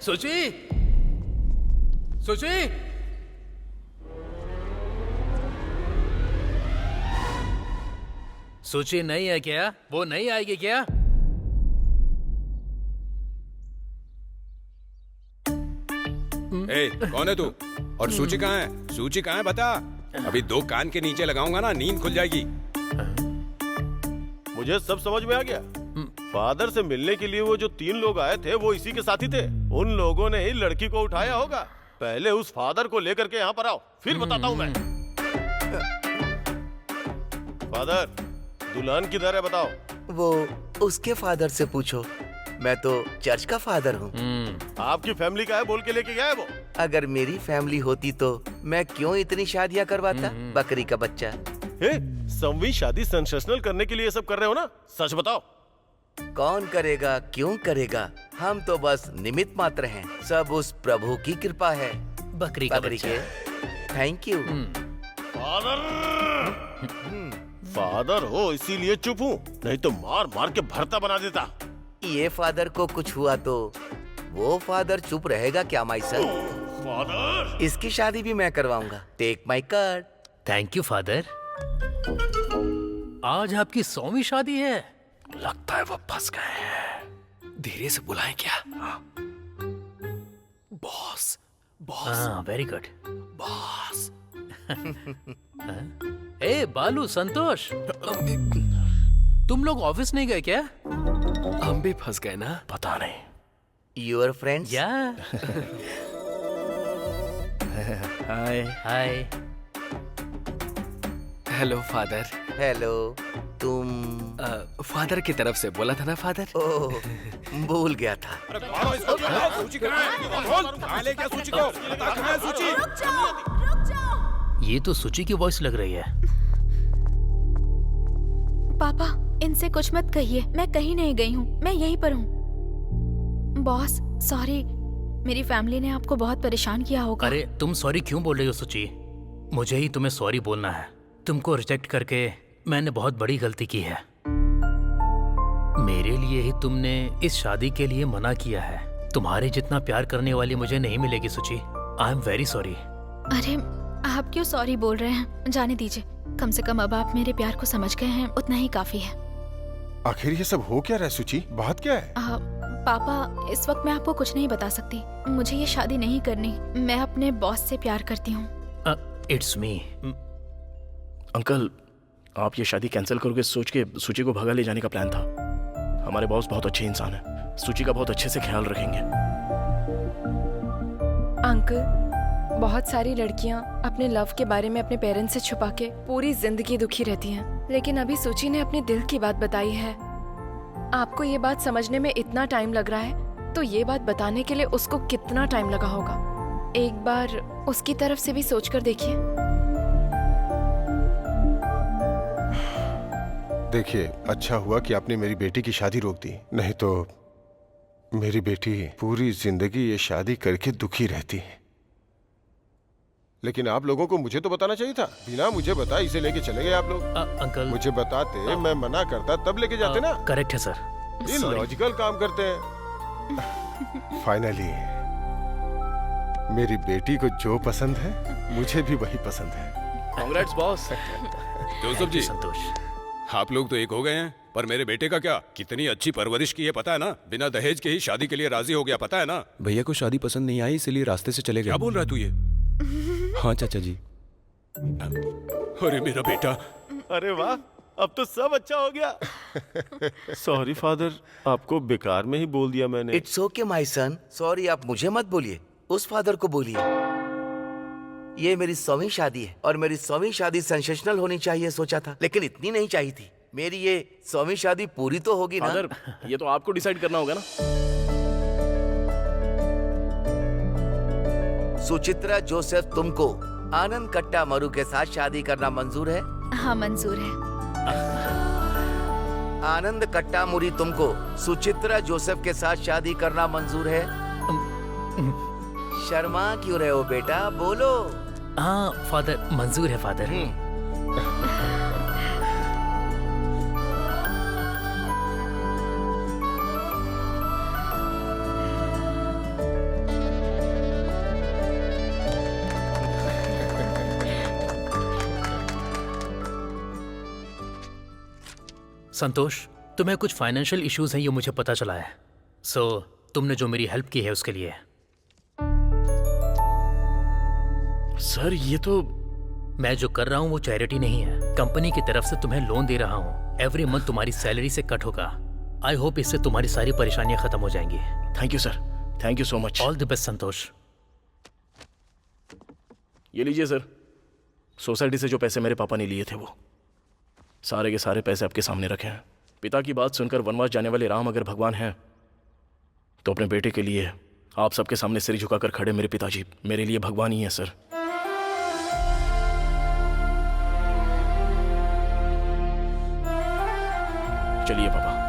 सूची, सूची, सूची नहीं है क्या? वो नहीं आएगी क्या? कौन है तू? और सूची कहाँ है? सूची कहाँ है बता। अभी 2 कान के नीचे लगाऊंगा ना, नींद खुल जाएगी। मुझे सब समझ में आ गया। फादर से मिलने के लिए वो जो 3 लोग आए थे वो इसी के साथी थे। उन लोगों ने ही लड़की को उठाया होगा। पहले उस फादर को लेकर के यहाँ पर आओ, फिर बताता हूँ मैं। फादर, दुल्हन किधर है बताओ? वो उसके फादर से पूछो, मैं तो चर्च का फादर हूँ। आपकी फैमिली का है बोल के लेके गया है वो। अगर मेरी फैमिली होती तो मैं क्यों इतनी शादियाँ करवाता? बकरी का बच्चा। संवी शादी सेंसेशनल करने के लिए ये सब कर रहे हो ना? सच बताओ। कौन करेगा, क्यों करेगा? हम तो बस निमित्त मात्र हैं। सब उस प्रभु की कृपा है। बकरी का बच्चा। Thank you. फादर हो इसीलिए चुप हूँ, नहीं तो मार मार के भरता बना देता। ये फादर को कुछ हुआ तो वो फादर चुप रहेगा क्या माई सन? फादर, इसकी शादी भी मैं करवाऊंगा। Take my card. Thank you father. आज आपकी 100वीं शादी है। लगता है वो फंस गए हैं। धीरे से बुलाएं क्या? Boss, boss. हाँ, वेरी गुड बॉस। ए बालू, संतोष, तुम लोग ऑफिस नहीं गए क्या? हम भी फंस गए ना? पता नहीं। Your friends? या hi hi. Hello father. Hello. तुम फादर की तरफ से बोला था ना फादर? ओह, भूल गया था। सूची कहाँ है? ले क्या सूची को? बता कहाँ है सूची? रुक जाओ। ये तो सूची की वॉइस लग रही है। पापा, इनसे कुछ मत कहिए, मैं कहीं नहीं गई हूँ, मैं यहीं पर हूँ। बॉस, सॉरी, मेरी फैमिली ने आपको बहुत परेशान किया होगा। अरे तुम सॉरी क्यों बोल रही हो सूची? मुझे ही तुम्हें सॉरी बोलना है। तुमको रिजेक्ट करके मैंने बहुत बड़ी गलती की है। मेरे लिए ही तुमने इस शादी के लिए मना किया है। तुम्हारे जितना प्यार करने वाली मुझे नहीं मिलेगी सूची। I am very sorry. अरे आप क्यों सॉरी बोल रहे हैं? जाने दीजिए, कम से कम अब आप मेरे प्यार को समझ गए हैं, उतना ही काफी है। आखिर ये सब हो क्या रहा है सूची? बात क्या है? पापा, इस वक्त मैं आपको कुछ नहीं बता सकती। मुझे ये शादी नहीं करनी। मैं अपने बॉस से प्यार करती हूँ। It's me. अंकल, आप ये शादी कैंसिल करोगे सोच के सूची को भगा ले जाने का प्लान था। हमारे बॉस बहुत अच्छे इंसान हैं, सूची का बहुत अच्छे से ख्याल रखेंगे। अंकल, बहुत सारी लड़कियां अपने लव के बारे में अपने पेरेंट्स से छुपा के पूरी जिंदगी दुखी रहती हैं, लेकिन अभी सूची ने अपने दिल की बात बताई है। आपको ये बात समझने में इतना टाइम लग रहा है, तो ये बात बताने के लिए उसको कितना टाइम लगा होगा। एक बार उसकी तरफ से भी सोचकर देखिए। देखिए, अच्छा हुआ कि आपने मेरी बेटी की शादी रोक दी, नहीं तो मेरी बेटी पूरी जिंदगी ये शादी करके दुखी रहती है। लेकिन आप लोगों को मुझे तो बताना चाहिए था। बिना मुझे बताए इसे लेके चले गए आप लोग। अंकल, मुझे बताते, मैं मना करता तब लेके जाते ना। करेक्ट है सर। ये लॉजिकल काम करते हैं। फाइनली मेरी बेटी को जो पसंद है मुझे भी वही पसंद है। Congrats boss. जोसेफ जी, संतोष, आप लोग तो एक हो गए हैं, पर मेरे बेटे का क्या? कितनी अच्छी परवरिश की है पता है ना? बिना दहेज के ही शादी के लिए राजी हो गया पता है ना? भैया को शादी पसंद नहीं आई इसलिए रास्ते से चले गए। क्या बोल रहा है तू ये? हाँ चाचा जी। अरे मेरा बेटा। अरे वाह, अब तो सब अच्छा हो गया। सॉरी फादर, आपको बेकार में ही बोल दिया मैंने। It's okay my son. Sorry आप मुझे मत बोलिए, उस फादर को बोलिए। ये मेरी 100वीं शादी है और मेरी 100वीं शादी सेंसेशनल होनी चाहिए सोचा था, लेकिन इतनी नहीं चाहिए थी। मेरी ये 100वीं शादी पूरी तो होगी ना? फादर, ये तो आपको डिसाइड करना होगा ना। सुचित्रा जोसेफ, तुमको आनंद कट्टा मरु के साथ शादी करना मंजूर है? हाँ मंजूर है। आनंद कट्टा मुरी, तुमको सुचित्रा जोसेफ के साथ शादी करना मंजूर है? शर्मा क्यों रहे हो बेटा, बोलो। हाँ फादर, मंजूर है फादर। संतोष, तुम्हें कुछ फाइनेंशियल इश्यूज हैं ये मुझे पता चला है। सो तुमने जो मेरी हेल्प की है उसके लिए। सर ये तो मैं जो कर रहा हूँ वो चैरिटी नहीं है, कंपनी की तरफ से तुम्हें लोन दे रहा हूँ। एवरी मंथ तुम्हारी सैलरी से कट होगा। आई होप इससे तुम्हारी सारी परेशानियां खत्म हो जाएंगी। Thank you sir, thank you so much. All the best Santosh. ये लीजिए सर, सोसाइटी से जो पैसे मेरे पापा ने लिए थे वो सारे के सारे पैसे आपके सामने रखे हैं। पिता की बात सुनकर वनवास जाने वाले राम अगर भगवान हैं तो अपने बेटे के लिए आप सबके सामने सिर झुकाकर खड़े मेरे पिताजी मेरे लिए भगवान ही है सर। चलिए पापा।